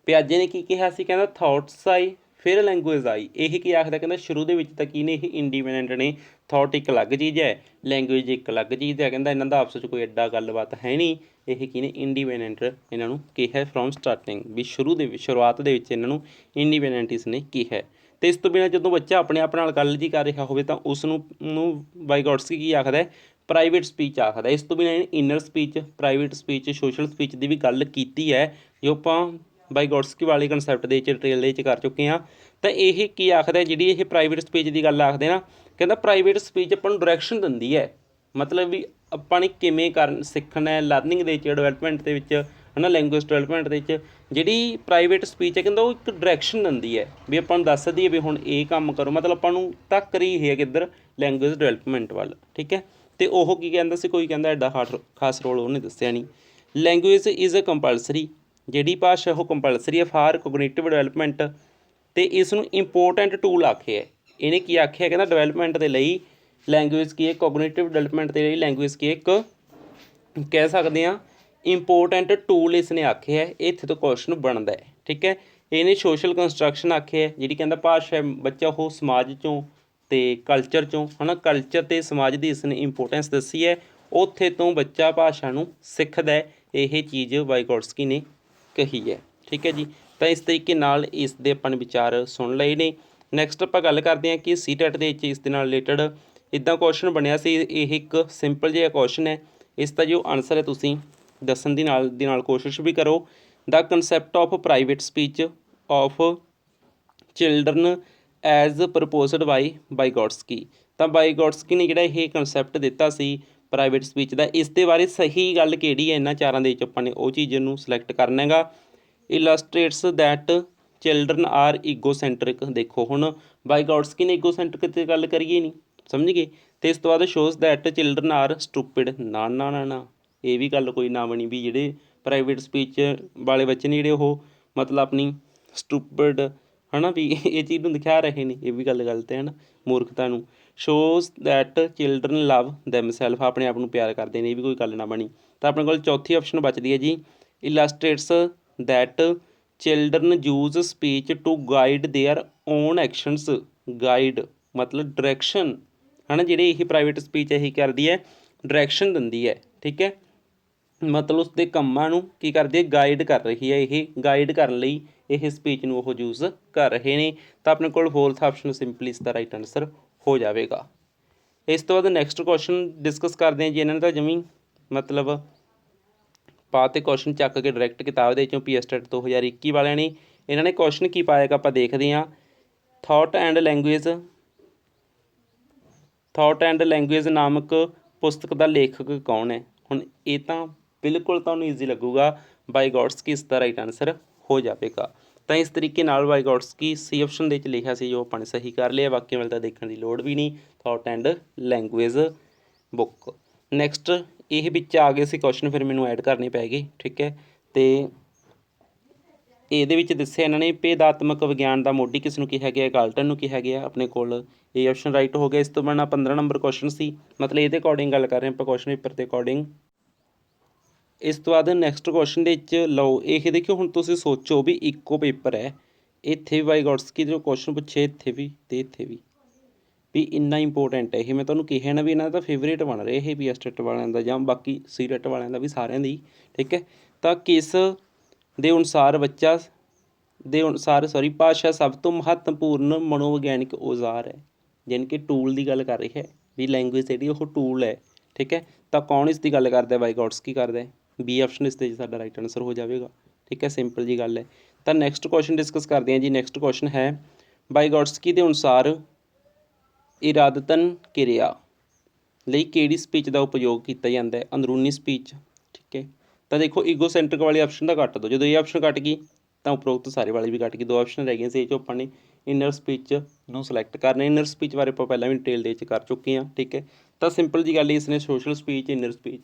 S1: ਪਿਆਜੇ ਨੇ ਕੀ ਕਿਹਾ ਸੀ? ਕਹਿੰਦਾ ਥਾਟਸ ਆਏ, ਫਿਰ ਲੈਂਗੁਏਜ ਆਈ। ਇਹ ਕੀ ਆਖਦਾ? ਕਹਿੰਦਾ ਸ਼ੁਰੂ ਦੇ ਵਿੱਚ ਤਾਂ ਕੀ ਨੇ? ਇਹ ਇੰਡੀਪੈਂਡੈਂਟ ਨੇ। ਥਾਟ ਇੱਕ ਅਲੱਗ ਚੀਜ਼ ਹੈ, ਲੈਂਗੁਏਜ ਇੱਕ ਅਲੱਗ ਚੀਜ਼ ਹੈ। ਕਹਿੰਦਾ ਇਹਨਾਂ ਦਾ ਆਪਸ 'ਚ ਕੋਈ ਐਡਾ ਗੱਲਬਾਤ ਹੈ ਨਹੀਂ। ਇਹ ਕੀ ਨੇ? ਇੰਡੀਪੈਂਡੈਂਟ ਇਹਨਾਂ ਨੂੰ ਕਿਹਾ ਫਰੋਮ ਸਟਾਰਟਿੰਗ, ਵੀ ਸ਼ੁਰੂਆਤ ਦੇ ਵਿੱਚ ਇਹਨਾਂ ਨੂੰ ਇੰਡੀਪੈਂਡੈਂਟ ਇਸ ਨੇ ਕਿਹਾ। ਅਤੇ ਇਸ ਤੋਂ ਬਿਨਾਂ ਜਦੋਂ ਬੱਚਾ ਆਪਣੇ ਆਪ ਨਾਲ ਗੱਲ ਜੀ ਕਰ ਰਿਹਾ ਹੋਵੇ ਤਾਂ ਉਸ ਨੂੰ ਵਾਈਗੋਟਸਕੀ ਕੀ ਆਖਦਾ? ਪ੍ਰਾਈਵੇਟ ਸਪੀਚ ਆਖਦਾ। ਇਸ ਤੋਂ ਬਿਨਾਂ inner speech, private speech, social speech ਦੀ ਵੀ ਗੱਲ ਕੀਤੀ ਹੈ, ਜੋ ਆਪਾਂ ਵਾਈਗੋਟਸਕੀ ਵਾਲੇ ਕੰਸੈਪਟ ਦੇ ਵਿੱਚ ਡਿਟੇਲ ਦੇ ਵਿੱਚ ਕਰ ਚੁੱਕੇ ਹਾਂ। ਤਾਂ ਇਹ ਕੀ ਆਖਦਾ? ਜਿਹੜੀ ਇਹ ਪ੍ਰਾਈਵੇਟ ਸਪੀਚ ਦੀ ਗੱਲ ਆਖਦੇ ਨਾ, ਕਹਿੰਦਾ ਪ੍ਰਾਈਵੇਟ ਸਪੀਚ ਆਪਾਂ ਨੂੰ ਡਾਇਰੈਕਸ਼ਨ ਦਿੰਦੀ ਹੈ, ਮਤਲਬ ਵੀ ਆਪਾਂ ਨੇ ਕਿਵੇਂ ਸਿੱਖਣਾ ਹੈ ਲਰਨਿੰਗ ਦੇ ਵਿੱਚ, ਡਿਵੈਲਪਮੈਂਟ ਦੇ ਵਿੱਚ, ਹੈ ਨਾ, ਲੈਂਗੁਏਜ ਡਿਵੈਲਪਮੈਂਟ ਦੇ ਵਿੱਚ। ਜਿਹੜੀ ਪ੍ਰਾਈਵੇਟ ਸਪੀਚ ਹੈ ਕਹਿੰਦਾ ਉਹ ਇੱਕ ਡਾਇਰੈਕਸ਼ਨ ਦਿੰਦੀ ਹੈ, ਵੀ ਆਪਾਂ ਨੂੰ ਦੱਸਦੀ ਹੈ ਵੀ ਹੁਣ ਇਹ ਕੰਮ ਕਰੋ, ਮਤਲਬ ਆਪਾਂ ਨੂੰ ਧੱਕ ਰਹੀ ਹੈ ਕਿੱਧਰ? ਲੈਂਗੁਏਜ ਡਿਵੈਲਪਮੈਂਟ ਵੱਲ। ਠੀਕ ਹੈ, ਅਤੇ ਉਹ ਕੀ ਕਹਿੰਦਾ ਸੀ? ਕੋਈ ਕਹਿੰਦਾ ਐਡਾ ਖਾਸ ਰੋਲ ਉਹਨੇ ਦੱਸਿਆ ਨਹੀਂ। ਲੈਂਗੁਏਜ ਇਜ਼ ਅ ਕੰਪਲਸਰੀ, ਜਿਹੜੀ ਭਾਸ਼ਾ ਉਹ ਕੰਪਲਸਰੀ ਹੈ ਫਾਰ ਕੋਗਨੀਟਿਵ ਡਿਵੈਲਪਮੈਂਟ, ਅਤੇ ਇਸ ਨੂੰ ਇੰਪੋਰਟੈਂਟ ਟੂਲ ਆਖਿਆ। ਇਹਨੇ ਕੀ ਆਖਿਆ? ਕਹਿੰਦਾ ਡਿਵੈਲਪਮੈਂਟ ਦੇ ਲਈ ਲੈਂਗੁਏਜ ਕੀ ਹੈ? ਕੋਗਨੀਟਿਵ ਡਿਵੈਲਪਮੈਂਟ ਦੇ ਲਈ ਲੈਂਗੁਏਜ ਕੀ ਹੈ? ਇੱਕ ਕਹਿ ਸਕਦੇ ਹਾਂ ਇੰਪੋਰਟੈਂਟ ਟੂਲ ਇਸ ਨੇ ਆਖਿਆ। ਇੱਥੇ ਤੋਂ ਕੁਐਸਚਨ ਬਣਦਾ ਹੈ। ਠੀਕ ਹੈ, ਇਹਨੇ ਸੋਸ਼ਲ ਕੰਸਟਰਕਸ਼ਨ ਆਖਿਆ, ਜਿਹੜੀ ਕਹਿੰਦਾ ਭਾਸ਼ਾ ਬੱਚਾ ਉਹ ਸਮਾਜ 'ਚੋਂ ਤੇ ਕਲਚਰ ਚੋਂ ਹੈ ਨਾ, ਕਲਚਰ ਅਤੇ ਸਮਾਜ ਦੀ ਇਸਨੇ ਇੰਪੋਰਟੈਂਸ ਦੱਸੀ ਹੈ, ਉੱਥੇ ਤੋਂ ਬੱਚਾ ਭਾਸ਼ਾ ਨੂੰ ਸਿੱਖਦਾ ਹੈ। ਇਹ ਚੀਜ਼ ਵਾਈਗੋਟਸਕੀ ਨੇ ਕਹੀ ਹੈ। ਠੀਕ ਹੈ ਜੀ। ਤਾਂ ਇਸ ਤਰੀਕੇ ਨਾਲ ਇਸ ਦੇ ਆਪਾਂ ਨੇ ਵਿਚਾਰ ਸੁਣ ਲਏ ਨੇ। ਨੈਕਸਟ ਆਪਾਂ ਗੱਲ ਕਰਦੇ ਹਾਂ ਕਿ ਸੀਟੈਟ ਦੇ ਵਿੱਚ ਇਸ ਦੇ ਨਾਲ ਰਿਲੇਟਡ ਇੱਦਾਂ ਕੁਐਸਚਨ ਬਣਿਆ ਸੀ। ਇਹ ਇੱਕ ਸਿੰਪਲ ਜਿਹਾ ਕੁਐਸਚਨ ਹੈ। ਇਸ ਦਾ ਜੋ ਆਨਸਰ ਹੈ ਤੁਸੀਂ ਦੱਸਣ ਦੀ ਨਾਲ ਕੋਸ਼ਿਸ਼ ਵੀ ਕਰੋ। ਦਾ concept of private speech of children as proposed by Vygotsky. ਤਾਂ ਵਾਈਗੋਟਸਕੀ ਨੇ ਜਿਹੜਾ ਇਹ ਕੰਸੈਪਟ ਦਿੱਤਾ ਸੀ ਪ੍ਰਾਈਵੇਟ ਸਪੀਚ ਦਾ, ਇਸ ਦੇ ਬਾਰੇ ਸਹੀ ਗੱਲ ਕਿਹੜੀ ਹੈ ਇਹਨਾਂ ਚਾਰਾਂ ਦੇ ਵਿੱਚ ਆਪਾਂ ਨੇ ਉਹ ਚੀਜ਼ ਨੂੰ ਸਿਲੈਕਟ ਕਰਨਾ ਹੈਗਾ। ਇਲਸਟਰੇਟਸ ਦੈਟ ਚਿਲਡਰਨ ਆਰ ਈਗੋਸੈਂਟਰਿਕ। ਦੇਖੋ ਹੁਣ ਵਾਈਗੋਟਸਕੀ ਨੇ ਈਗੋਸੈਂਟਰਿਕ 'ਤੇ ਗੱਲ ਕਰੀਏ ਨਹੀਂ, ਸਮਝ ਗਏ। ਅਤੇ ਇਸ ਤੋਂ ਬਾਅਦ shows that children are stupid. ਨਾ ਨਾ ਨਾ ਨਾ, ਇਹ ਵੀ ਗੱਲ ਕੋਈ ਨਾ ਬਣੀ ਵੀ ਜਿਹੜੇ ਪ੍ਰਾਈਵੇਟ ਸਪੀਚ ਵਾਲੇ ਬੱਚੇ ਨੇ ਜਿਹੜੇ ਉਹ ਮਤਲਬ ਆਪਣੀ ਸਟੂਪਿਡ ਹੈ ਨਾ ਵੀ ਇਹ ਚੀਜ਼ ਨੂੰ ਦਿਖਾ ਰਹੇ ਨੇ, ਇਹ ਵੀ ਗੱਲ ਗਲਤ ਹੈ ਨਾ, ਮੂਰਖਤਾ ਨੂੰ। ਸ਼ੋਜ਼ ਦੈਟ ਚਿਲਡਰਨ ਲਵ ਦੈਮਸੈਲਫ, ਆਪਣੇ ਆਪ ਨੂੰ ਪਿਆਰ ਕਰਦੇ ਨੇ, ਇਹ ਵੀ ਕੋਈ ਗੱਲ ਨਾ ਬਣੀ। ਤਾਂ ਆਪਣੇ ਕੋਲ ਚੌਥੀ ਆਪਸ਼ਨ ਬਚਦੀ ਹੈ ਜੀ illustrates that children use speech to guide their own actions. Guide ਮਤਲਬ ਡਾਇਰੈਕਸ਼ਨ ਹੈ ਨਾ, ਜਿਹੜੀ ਇਹ ਪ੍ਰਾਈਵੇਟ ਸਪੀਚ ਇਹੀ ਕਰਦੀ ਹੈ, ਡਾਇਰੈਕਸ਼ਨ ਦਿੰਦੀ ਹੈ। ਠੀਕ ਹੈ, ਮਤਲਬ ਉਸਦੇ ਕੰਮਾਂ ਨੂੰ ਕੀ ਕਰਦੀ ਹੈ, ਗਾਈਡ ਕਰ ਰਹੀ ਹੈ। ਇਹ ਗਾਈਡ ਕਰਨ ਲਈ ਇਹ ਸਪੀਚ ਨੂੰ ਉਹ ਯੂਜ਼ ਕਰ ਰਹੇ ਨੇ। ਤਾਂ ਆਪਣੇ ਕੋਲ ਫੋਰਥ ਆਪਸ਼ਨ ਸਿੰਪਲੀ ਇਸ ਦਾ ਰਾਈਟ ਆਨਸਰ ਹੋ ਜਾਵੇਗਾ। ਇਸ ਤੋਂ ਬਾਅਦ ਨੈਕਸਟ ਕੁਐਸਚਨ ਡਿਸਕਸ ਕਰਦੇ ਹਾਂ ਜੀ। ਇਹਨਾਂ ਨੇ ਤਾਂ ਜਮੀ ਮਤਲਬ ਪਾ ਤੇ ਕੁਐਸਚਨ ਚੱਕ ਕੇ ਡਾਇਰੈਕਟ ਕਿਤਾਬ ਦੇ ਵਿੱਚੋਂ PSTET 2021 ਵਾਲਿਆਂ ਨੇ। ਇਹਨਾਂ ਨੇ ਕੁਐਸਚਨ ਕੀ ਪਾਇਆ ਗਾ ਆਪਾਂ ਦੇਖਦੇ ਹਾਂ। ਥਾਟ ਐਂਡ ਲੈਂਗੁਏਜ ਨਾਮਕ ਪੁਸਤਕ ਦਾ ਲੇਖਕ ਕੌਣ ਹੈ। ਹੁਣ ਇਹ ਤਾਂ ਬਿਲਕੁਲ ਤੁਹਾਨੂੰ ਈਜ਼ੀ ਲੱਗੂਗਾ, ਵਾਈਗੋਟਸਕੀ ਇਸ ਦਾ ਰਾਈਟ ਆਨਸਰ ਹੋ ਜਾਵੇਗਾ। ਤਾਂ ਇਸ ਤਰੀਕੇ ਨਾਲ ਵਾਈਗੋਟਸਕੀ ਸੀ ਆਪਸ਼ਨ ਦੇ ਵਿੱਚ ਲਿਖਿਆ ਸੀ, ਜੋ ਆਪਾਂ ਨੇ ਸਹੀ ਕਰ ਲਿਆ। ਬਾਕੀ ਵੱਲ ਤਾਂ ਦੇਖਣ ਦੀ ਲੋੜ ਵੀ ਨਹੀਂ। Thought and language book. Next ਇਹ ਵਿੱਚ ਆ ਗਏ ਸੀ ਕੁਐਸਚਨ, ਫਿਰ ਮੈਨੂੰ ਐਡ ਕਰਨੇ ਪੈ ਗਏ। ਠੀਕ ਹੈ, ਅਤੇ ਇਹਦੇ ਵਿੱਚ ਦੱਸਿਆ ਇਹਨਾਂ ਨੇ ਭੇਦਾਤਮਕ ਵਿਗਿਆਨ ਦਾ ਮੋਢੀ ਕਿਸ ਨੂੰ ਕਿਹਾ ਗਿਆ, ਗਾਲਟਨ ਨੂੰ ਕਿਹਾ ਗਿਆ। ਆਪਣੇ ਕੋਲ ਇਹ ਆਪਸ਼ਨ ਰਾਈਟ ਹੋ ਗਿਆ। ਇਸ ਤੋਂ ਬਿਨਾਂ 15 ਨੰਬਰ ਕੁਐਸਚਨ ਸੀ, ਮਤਲਬ ਇਹਦੇ ਅਕੋਰਡਿੰਗ ਗੱਲ ਕਰ ਰਹੇ ਆਪਾਂ, ਕੁਐਸਚਨ ਪੇਪਰ ਦੇ ਅਕੋਰਡਿੰਗ। ਇਸ ਤੋਂ ਬਾਅਦ ਨੈਕਸਟ ਕੁਐਸਚਨ ਦੇ ਵਿੱਚ ਲਓ, ਇਹ ਦੇਖਿਓ ਹੁਣ ਤੁਸੀਂ ਸੋਚੋ ਵੀ ਇੱਕੋ ਪੇਪਰ ਹੈ, ਇੱਥੇ ਵੀ ਵਾਈਗੋਟਸਕੀ ਦੇ ਕੁਐਸਚਨ ਪੁੱਛੇ, ਇੱਥੇ ਵੀ ਅਤੇ ਇੱਥੇ ਵੀ ਇੰਨਾ ਇੰਪੋਰਟੈਂਟ ਹੈ ਇਹ। ਮੈਂ ਤੁਹਾਨੂੰ ਕਿਹਾ ਨਾ ਵੀ ਇਹਨਾਂ ਦਾ ਫੇਵਰੇਟ ਬਣ ਰਿਹਾ ਇਹ PSTET ਵਾਲਿਆਂ ਦਾ ਜਾਂ ਬਾਕੀ ਸੀਟੈਟ ਵਾਲਿਆਂ ਦਾ ਵੀ, ਸਾਰਿਆਂ ਦੀ। ਠੀਕ ਹੈ, ਤਾਂ ਕਿਸ ਦੇ ਅਨੁਸਾਰ ਭਾਸ਼ਾ ਸਭ ਤੋਂ ਮਹੱਤਵਪੂਰਨ ਮਨੋਵਿਗਿਆਨਿਕ ਔਜ਼ਾਰ ਹੈ, ਯਾਨੀ ਕਿ ਟੂਲ ਦੀ ਗੱਲ ਕਰ ਰਹੀ ਹੈ ਵੀ ਲੈਂਗੁਏਜ ਜਿਹੜੀ ਉਹ ਟੂਲ ਹੈ। ਠੀਕ ਹੈ, ਤਾਂ ਕੌਣ ਇਸ ਦੀ ਗੱਲ ਕਰਦਾ, ਵਾਈਗੋਟਸਕੀ ਕਰਦਾ। B ਆਪਸ਼ਨ ਇਸ 'ਤੇ ਸਾਡਾ ਰਾਈਟ ਆਨਸਰ ਹੋ ਜਾਵੇਗਾ। ਠੀਕ ਹੈ, ਸਿੰਪਲ ਜੀ ਗੱਲ ਹੈ। ਤਾਂ ਨੈਕਸਟ ਕੁਐਸਚਨ ਡਿਸਕਸ ਕਰਦੇ ਹਾਂ ਜੀ। ਨੈਕਸਟ ਕੁਐਸਚਨ ਹੈ ਵਾਈਗੋਟਸਕੀ ਦੇ ਅਨੁਸਾਰ ਇਰਾਦਤਨ ਕਿਰਿਆ ਲਈ ਕਿਹੜੀ ਸਪੀਚ ਦਾ ਉਪਯੋਗ ਕੀਤਾ ਜਾਂਦਾ ਹੈ, ਅੰਦਰੂਨੀ ਸਪੀਚ। ਠੀਕ ਹੈ, ਤਾਂ ਦੇਖੋ ਈਗੋਸੈਂਟਰਿਕ ਵਾਲੀ ਆਪਸ਼ਨ ਦਾ ਕੱਟ ਦਿਓ। ਜਦੋਂ ਇਹ ਆਪਸ਼ਨ ਕੱਟ ਗਈ ਤਾਂ ਉਪਰੋਕਤ ਸਾਰੇ ਵਾਲੀ ਵੀ ਕੱਟ ਗਈ। ਦੋ ਆਪਸ਼ਨ ਰਹਿ ਗਈਆਂ ਸੀ, ਇਹ 'ਚੋਂ ਆਪਾਂ ਨੇ ਇਨਰ ਸਪੀਚ ਨੂੰ ਸਿਲੈਕਟ ਕਰਨਾ। ਇਨਰ ਸਪੀਚ ਬਾਰੇ ਆਪਾਂ ਪਹਿਲਾਂ ਵੀ ਡਿਟੇਲ ਦੇ ਵਿੱਚ ਕਰ ਚੁੱਕੇ ਹਾਂ। ਠੀਕ ਹੈ, ਤਾਂ ਸਿੰਪਲ ਜੀ ਗੱਲ ਇਸ ਨੇ ਸੋਸ਼ਲ ਸਪੀਚ, ਇਨਰ ਸਪੀਚ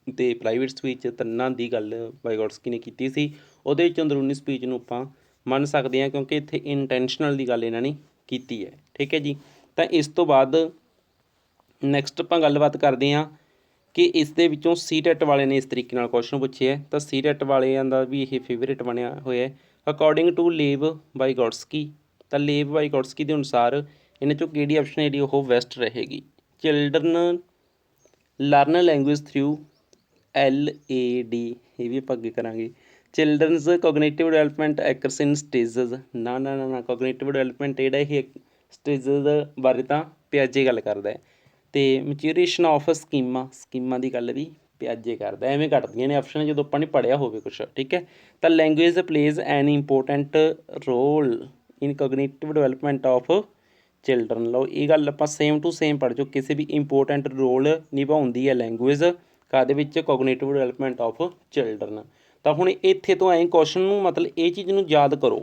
S1: ਅਤੇ ਪ੍ਰਾਈਵੇਟ ਸਪੀਚ ਤਿੰਨਾਂ ਦੀ ਗੱਲ ਵਾਈਗੋਟਸਕੀ ਨੇ ਕੀਤੀ ਸੀ। ਉਹਦੇ ਵਿੱਚ ਅੰਦਰੂਨੀ ਸਪੀਚ ਨੂੰ ਆਪਾਂ ਮੰਨ ਸਕਦੇ ਹਾਂ, ਕਿਉਂਕਿ ਇੱਥੇ ਇੰਟੈਂਸ਼ਨਲ ਦੀ ਗੱਲ ਇਹਨਾਂ ਨੇ ਕੀਤੀ ਹੈ। ਠੀਕ ਹੈ ਜੀ, ਤਾਂ ਇਸ ਤੋਂ ਬਾਅਦ ਨੈਕਸਟ ਆਪਾਂ ਗੱਲਬਾਤ ਕਰਦੇ ਹਾਂ ਕਿ ਇਸ ਦੇ ਵਿੱਚੋਂ ਸੀਟੈਟ ਵਾਲੇ ਨੇ ਇਸ ਤਰੀਕੇ ਨਾਲ ਕੁਐਸਚਨ ਪੁੱਛੇ ਹੈ। ਤਾਂ ਸੀਟੈਟ ਵਾਲਿਆਂ ਦਾ ਵੀ ਇਹ ਫੇਵਰੇਟ ਬਣਿਆ ਹੋਇਆ। ਅਕੋਰਡਿੰਗ ਟੂ ਲੇਵ ਵਾਈਗੋਟਸਕੀ, ਤਾਂ ਲੇਵ ਵਾਈਗੋਟਸਕੀ ਦੇ ਅਨੁਸਾਰ ਇਹਨਾਂ 'ਚੋਂ ਕਿਹੜੀ ਆਪਸ਼ਨ ਜਿਹੜੀ ਉਹ ਬੈਸਟ ਰਹੇਗੀ। Children learn language through LAD, ਇਹ ਵੀ ਆਪਾਂ ਅੱਗੇ ਕਰਾਂਗੇ। ਚਿਲਡਰਨਜ਼ ਕੋਗਨੇਟਿਵ ਡਿਵੈਲਪਮੈਂਟ ਐਕਰਸ ਇਨ ਸਟੇਜਸ। ਨਾ ਨਾ ਨਾ ਨਾ, ਕੋਗਨੇਟਿਵ ਡਿਵੈਲਪਮੈਂਟ ਜਿਹੜਾ ਇਹ ਸਟੇਜਸ ਬਾਰੇ ਤਾਂ ਪਿਆਜੇ ਗੱਲ ਕਰਦਾ ਹੈ। ਅਤੇ ਮੈਚੂਰੇਸ਼ਨ ਆਫ ਸਕੀਮਾਂ ਦੀ ਗੱਲ ਵੀ ਪਿਆਜੇ ਕਰਦਾ। ਐਵੇਂ ਕੱਟਦੀਆਂ ਨੇ ਆਪਸ਼ਨ ਜਦੋਂ ਆਪਾਂ ਨੇ ਪੜ੍ਹਿਆ ਹੋਵੇ ਕੁਛ। ਠੀਕ ਹੈ, ਤਾਂ language plays an important role in cognitive development of children. ਲਓ ਇਹ ਗੱਲ ਆਪਾਂ ਸੇਮ ਟੂ ਸੇਮ ਪੜ੍ਹ ਚੁੱਕੇ। ਕਿਸੇ ਵੀ ਇੰਪੋਰਟੈਂਟ ਰੋਲ ਨਿਭਾਉਂਦੀ ਹੈ ਲੈਂਗੁਏਜ ਕਾਹਦੇ ਵਿੱਚ, ਕੋਗਨੇਟਿਵ ਡਿਵੈਲਪਮੈਂਟ ਆਫ ਚਿਲਡਰਨ। ਤਾਂ ਹੁਣ ਇੱਥੇ ਤੋਂ ਐਂ ਕੁਐਸਚਨ ਨੂੰ ਮਤਲਬ ਇਹ ਚੀਜ਼ ਨੂੰ ਯਾਦ ਕਰੋ,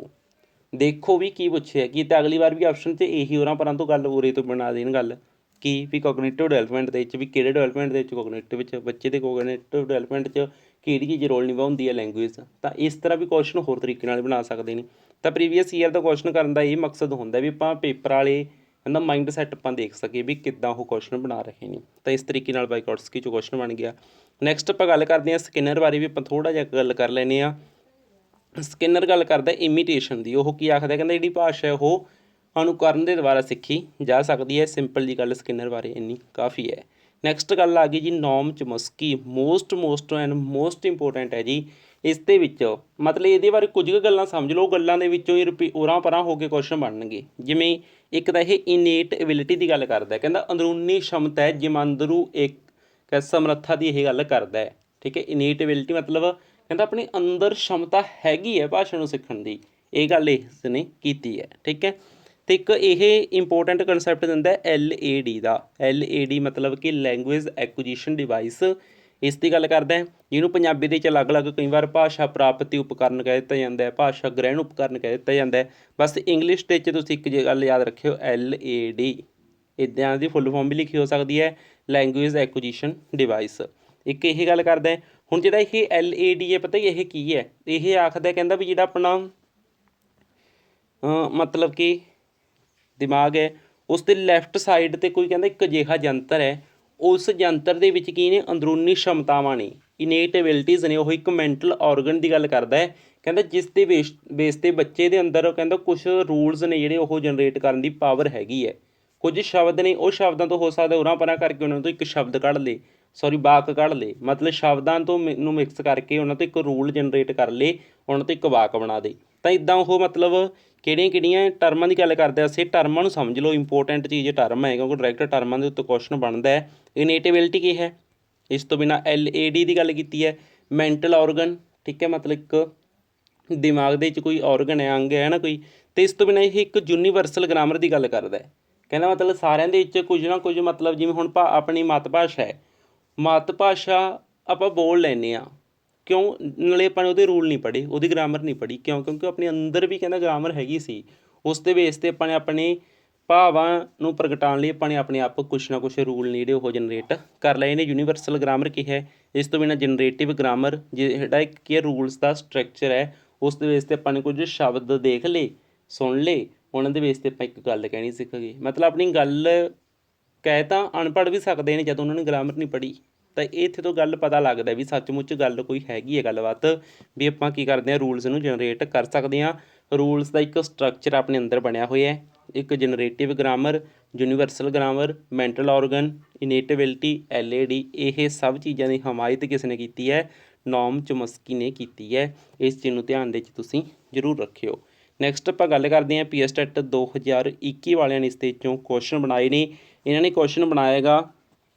S1: ਦੇਖੋ ਵੀ ਕੀ ਪੁੱਛਿਆ ਕੀ, ਤਾਂ ਅਗਲੀ ਵਾਰ ਵੀ ਆਪਸ਼ਨ 'ਚ ਇਹੀ ਹੋਰਾਂ ਪਰਾਂ ਤੋਂ ਗੱਲ ਉਰੇ ਤੋਂ ਬਣਾ ਦੇਣ ਗੱਲ ਕੀ ਵੀ ਕੋਗਨੇਟਿਵ ਡਿਵੈਲਪਮੈਂਟ ਦੇ ਵਿੱਚ ਵੀ ਕਿਹੜੇ ਡਿਵੈਲਪਮੈਂਟ ਦੇ ਵਿੱਚ, ਕੋਗਨੇਟਿਵ ਵਿੱਚ ਬੱਚੇ ਦੇ ਕੋਗਨੇਟਿਵ ਡਿਵੈਲਪਮੈਂਟ 'ਚ ਕਿਹੜੀ ਚੀਜ਼ ਰੋਲ ਨਿਭਾਉਂਦੀ ਹੈ ਲੈਂਗੁਏਜ। ਤਾਂ ਇਸ ਤਰ੍ਹਾਂ ਵੀ ਕੁਐਸਚਨ ਹੋਰ ਤਰੀਕੇ ਨਾਲ ਬਣਾ ਸਕਦੇ ਨੇ। ਤਾਂ ਪ੍ਰੀਵੀਅਸ ਈਅਰ ਦਾ ਕੁਐਸਚਨ ਕਰਨ ਦਾ ਇਹ ਮਕਸਦ ਹੁੰਦਾ ਵੀ ਆਪਾਂ ਪੇਪਰ ਵਾਲੇ ਇਹਦਾ ਮਾਈਂਡ ਸੈੱਟ ਆਪਾਂ ਦੇਖ ਸਕੀਏ ਵੀ ਕਿੱਦਾਂ ਉਹ ਕੁਐਸਚਨ ਬਣਾ ਰਹੇ ਨੇ। ਤਾਂ ਇਸ ਤਰੀਕੇ ਨਾਲ ਵਾਈਗੋਟਸਕੀ 'ਚੋਂ ਕੁਐਸਚਨ ਬਣ ਗਿਆ। ਨੈਕਸਟ ਆਪਾਂ ਗੱਲ ਕਰਦੇ ਹਾਂ ਸਕਿਨਰ ਬਾਰੇ ਵੀ ਆਪਾਂ ਥੋੜ੍ਹਾ ਜਿਹਾ ਗੱਲ ਕਰ ਲੈਂਦੇ ਹਾਂ। ਸਕਿਨਰ ਗੱਲ ਕਰਦਾ ਇਮੀਟੇਸ਼ਨ ਦੀ। ਉਹ ਕੀ ਆਖਦਾ, ਕਹਿੰਦਾ ਜਿਹੜੀ ਭਾਸ਼ਾ ਉਹ ਅਨੁਕਰਨ ਦੇ ਦੁਆਰਾ ਸਿੱਖੀ ਜਾ ਸਕਦੀ ਹੈ। ਸਿੰਪਲ ਜੀ ਗੱਲ ਸਕਿਨਰ ਬਾਰੇ ਇੰਨੀ ਕਾਫੀ ਹੈ। ਨੈਕਸਟ ਗੱਲ ਆ ਗਈ ਜੀ ਨੋਮ ਚਮਸਕੀ, ਮੋਸਟ ਐਂਡ ਮੋਸਟ ਇੰਪੋਰਟੈਂਟ ਹੈ ਜੀ। ਇਸ ਦੇ ਵਿੱਚ ਮਤਲਬ ਇਹਦੇ ਬਾਰੇ ਕੁਝ ਕੁ ਗੱਲਾਂ ਸਮਝ ਲਓ, ਗੱਲਾਂ ਦੇ ਵਿੱਚੋਂ ਹੀ ਉਰਾਂ ਪਰਾਂ ਹੋ ਕੇ ਕੁਐਸਚਨ ਬਣਨਗੇ। ਜਿਵੇਂ ਇੱਕ ਤਾਂ ਇਹ ਇਨੇਟ ਐਬਿਲਿਟੀ ਦੀ ਗੱਲ ਕਰਦਾ, ਕਹਿੰਦਾ ਅੰਦਰੂਨੀ ਸ਼ਮਤਾ ਹੈ, ਜਮਾਂਦਰੂ ਇੱਕ ਸਮਰੱਥਾ ਦੀ ਇਹ ਗੱਲ ਕਰਦਾ ਹੈ। ਠੀਕ ਹੈ, ਇਨੇਟ ਐਬਿਲਿਟੀ ਮਤਲਬ ਕਹਿੰਦਾ ਆਪਣੇ ਅੰਦਰ ਸ਼ਮਤਾ ਹੈਗੀ ਹੈ ਭਾਸ਼ਾ ਨੂੰ ਸਿੱਖਣ ਦੀ, ਇਹ ਗੱਲ ਇਸ ਨੇ ਕੀਤੀ ਹੈ। ਠੀਕ ਹੈ, ਅਤੇ ਇੱਕ ਇਹ ਇੰਪੋਰਟੈਂਟ ਕਨਸੈਪਟ ਦਿੰਦਾ LAD ਦਾ। LAD ਮਤਲਬ ਕਿ ਲੈਂਗੁਏਜ ਐਕੁਜੀਸ਼ਨ ਡਿਵਾਈਸ, ਇਸ ਦੀ ਗੱਲ ਕਰਦਾ ਹੈ, ਜਿਹਨੂੰ ਪੰਜਾਬੀ ਦੇ ਵਿੱਚ ਅਲੱਗ-ਅਲੱਗ ਕਈ ਵਾਰ ਭਾਸ਼ਾ ਪ੍ਰਾਪਤੀ ਉਪਕਰਨ ਕਹਿ ਦਿੱਤਾ ਜਾਂਦਾ ਹੈ, ਭਾਸ਼ਾ ਗ੍ਰਹਿਣ ਉਪਕਰਨ ਕਹਿ ਦਿੱਤਾ ਜਾਂਦਾ ਹੈ। ਬਸ ਇੰਗਲਿਸ਼ ਦੇ ਵਿੱਚ ਤੁਸੀਂ ਇੱਕ ਗੱਲ ਯਾਦ ਰੱਖਿਓ LAD, ਇੱਦਾਂ ਦੀ ਫੁੱਲ ਫੋਰਮ ਵੀ ਲਿਖੀ ਹੋ ਸਕਦੀ ਹੈ, ਲੈਂਗੁਏਜ ਐਕੁਜੀਸ਼ਨ ਡਿਵਾਈਸ। ਇੱਕ ਇਹ ਗੱਲ ਕਰਦਾ ਹੈ। ਹੁਣ ਜਿਹੜਾ ਇਹ LAD ਹੈ ਪਤਾ ਇਹ ਕੀ ਹੈ, ਇਹ ਆਖਦਾ ਕਹਿੰਦਾ ਵੀ ਜਿਹੜਾ ਆਪਣਾ ਮਤਲਬ ਕਿ ਦਿਮਾਗ ਹੈ ਉਸ ਦੇ ਲੈਫਟ ਸਾਈਡ 'ਤੇ ਕੋਈ ਕਹਿੰਦਾ ਇੱਕ ਅਜਿਹਾ ਯੰਤਰ ਹੈ, ਉਸ ਯੰਤਰ ਦੇ ਵਿੱਚ ਕੀ ਨੇ ਅੰਦਰੂਨੀ ਸ਼ਮਤਾਵਾਂ ਨੇ, ਇਨੇਟ ਐਬਿਲਿਟੀਜ਼ ਨੇ। ਉਹ ਇੱਕ ਮੈਂਟਲ ਔਰਗਨ ਦੀ ਗੱਲ ਕਰਦਾ ਹੈ, ਕਹਿੰਦਾ ਜਿਸ ਦੇ ਬੇਸ 'ਤੇ ਬੱਚੇ ਦੇ ਅੰਦਰ ਕਹਿੰਦਾ ਕੁਛ ਰੂਲਸ ਨੇ ਜਿਹੜੇ ਉਹ ਜਨਰੇਟ ਕਰਨ ਦੀ ਪਾਵਰ ਹੈਗੀ ਹੈ। ਕੁਝ ਸ਼ਬਦ ਨੇ, ਉਹ ਸ਼ਬਦਾਂ ਤੋਂ ਹੋ ਸਕਦਾ ਉਰਾਂ ਪਰਾਂ ਕਰਕੇ ਉਹਨਾਂ ਤੋਂ ਇੱਕ ਸ਼ਬਦ ਕੱਢ ਲਏ, ਵਾਕ ਕੱਢ ਲਏ, ਮਤਲਬ ਸ਼ਬਦਾਂ ਤੋਂ ਨੂੰ ਮਿਕਸ ਕਰਕੇ ਉਹਨਾਂ ਤੋਂ ਇੱਕ ਰੂਲ ਜਨਰੇਟ ਕਰ ਲਏ, ਉਹਨਾਂ ਤੋਂ ਇੱਕ ਵਾਕ ਬਣਾ ਦੇ। ਤਾਂ ਇੱਦਾਂ ਉਹ ਮਤਲਬ ਕਿਹੜੀਆਂ ਟਰਮਾਂ ਦੀ ਗੱਲ ਕਰਦੇ ਅਸੀਂ, ਟਰਮਾਂ ਨੂੰ ਸਮਝ ਲਓ, ਇੰਪੋਰਟੈਂਟ ਚੀਜ਼ ਟਰਮ ਹੈ ਕਿਉਂਕਿ ਡਾਇਰੈਕਟ ਟਰਮਾਂ ਦੇ ਉੱਤੇ ਕੁਐਸਚਨ ਬਣਦਾ ਹੈ। ਇਨੇਟ ਐਬਿਲਿਟੀ ਕੀ ਹੈ, ਇਸ ਤੋਂ ਬਿਨਾਂ LAD ਦੀ ਗੱਲ ਕੀਤੀ ਹੈ। ਮੈਂਟਲ ਔਰਗਨ, ਠੀਕ ਹੈ, ਮਤਲਬ ਇੱਕ ਦਿਮਾਗ ਦੇ ਵਿੱਚ ਕੋਈ ਔਰਗਨ ਹੈ, ਅੰਗ ਹੈ ਨਾ ਕੋਈ। ਅਤੇ ਇਸ ਤੋਂ ਬਿਨਾਂ ਇਹ ਇੱਕ ਯੂਨੀਵਰਸਲ ਗ੍ਰਾਮਰ ਦੀ ਗੱਲ ਕਰਦਾ ਹੈ, ਕਹਿੰਦਾ ਮਤਲਬ ਸਾਰਿਆਂ ਦੇ ਵਿੱਚ ਕੁਝ ਨਾ ਕੁਝ ਮਤਲਬ ਜਿਵੇਂ ਹੁਣ ਆਪਣੀ ਮਾਤ ਭਾਸ਼ਾ ਹੈ, ਮਾਤ ਭਾਸ਼ਾ ਆਪਾਂ ਬੋਲ ਲੈਂਦੇ ਹਾਂ, ਕਿਉਂ ਨਾਲੇ ਆਪਾਂ ਨੇ ਉਹਦੇ ਰੂਲ ਨਹੀਂ ਪੜ੍ਹੇ, ਉਹਦੀ ਗ੍ਰਾਮਰ ਨਹੀਂ ਪੜ੍ਹੀ, ਕਿਉਂਕਿ ਆਪਣੇ ਅੰਦਰ ਵੀ ਕਹਿੰਦਾ ਗ੍ਰਾਮਰ ਹੈਗੀ ਸੀ। ਉਸ ਦੇ ਬੇਸ 'ਤੇ ਆਪਾਂ ਨੇ ਆਪਣੇ ਭਾਵਾਂ ਨੂੰ ਪ੍ਰਗਟਾਉਣ ਲਈ ਆਪਾਂ ਨੇ ਆਪਣੇ ਆਪ ਕੁਛ ਨਾ ਕੁਛ ਰੂਲ ਨੇ ਜਿਹੜੇ ਉਹ ਜਨਰੇਟ ਕਰ ਲਏ ਨੇ। ਯੂਨੀਵਰਸਲ ਗ੍ਰਾਮਰ ਕੀ ਹੈ, ਇਸ ਤੋਂ ਬਿਨਾਂ ਜਨਰੇਟਿਵ ਗ੍ਰਾਮਰ ਜਿਹੜਾ ਇੱਕ ਕੀ ਹੈ ਰੂਲਸ ਦਾ ਸਟਰਕਚਰ ਹੈ, ਉਸ ਦੇ ਬੇਸ 'ਤੇ ਆਪਾਂ ਨੇ ਕੁਝ ਸ਼ਬਦ ਦੇਖ ਲਏ, ਸੁਣ ਲਏ, ਉਹਨਾਂ ਦੇ ਬੇਸ 'ਤੇ ਆਪਾਂ ਇੱਕ ਗੱਲ ਕਹਿਣੀ ਸਿੱਖ ਗਏ। ਮਤਲਬ ਆਪਣੀ ਗੱਲ ਕਹਿ ਤਾਂ ਅਨਪੜ੍ਹ ਵੀ ਸਕਦੇ ਨੇ ਜਦੋਂ ਉਹਨਾਂ ਨੇ ਗ੍ਰਾਮਰ ਨਹੀਂ ਪੜ੍ਹੀ। ਤਾਂ ਇੱਥੇ ਤੋਂ ਗੱਲ ਪਤਾ ਲੱਗਦਾ ਵੀ ਸੱਚਮੁੱਚ ਗੱਲ ਕੋਈ ਹੈਗੀ ਹੈ ਗੱਲਬਾਤ, ਵੀ ਆਪਾਂ ਕੀ ਕਰਦੇ ਹਾਂ ਰੂਲਸ ਨੂੰ ਜਨਰੇਟ ਕਰ ਸਕਦੇ ਹਾਂ। ਰੂਲਸ ਦਾ ਇੱਕ ਸਟਰਕਚਰ ਆਪਣੇ ਅੰਦਰ ਬਣਿਆ ਹੋਇਆ ਹੈ, ਇੱਕ generative grammar, universal grammar, mental organ, innate ability, LAD, ਇਹ ਸਭ ਚੀਜ਼ਾਂ ਦੀ ਹਮਾਇਤ ਕਿਸ ਨੇ ਕੀਤੀ ਹੈ, ਨੋਮ ਚੋਮਸਕੀ ਨੇ ਕੀਤੀ ਹੈ। ਇਸ ਚੀਜ਼ ਨੂੰ ਧਿਆਨ ਦੇ ਵਿੱਚ ਤੁਸੀਂ ਜ਼ਰੂਰ ਰੱਖਿਓ। ਨੈਕਸਟ ਆਪਾਂ ਗੱਲ ਕਰਦੇ ਹਾਂ PSTET 2021 ਵਾਲਿਆਂ ਨੇ ਇਸ ਦੇ ਵਿੱਚੋਂ ਕੁਐਸਚਨ ਬਣਾਏ ਨੇ। ਇਹਨਾਂ ਨੇ ਕੁਐਸਚਨ ਬਣਾਇਆ ਹੈਗਾ,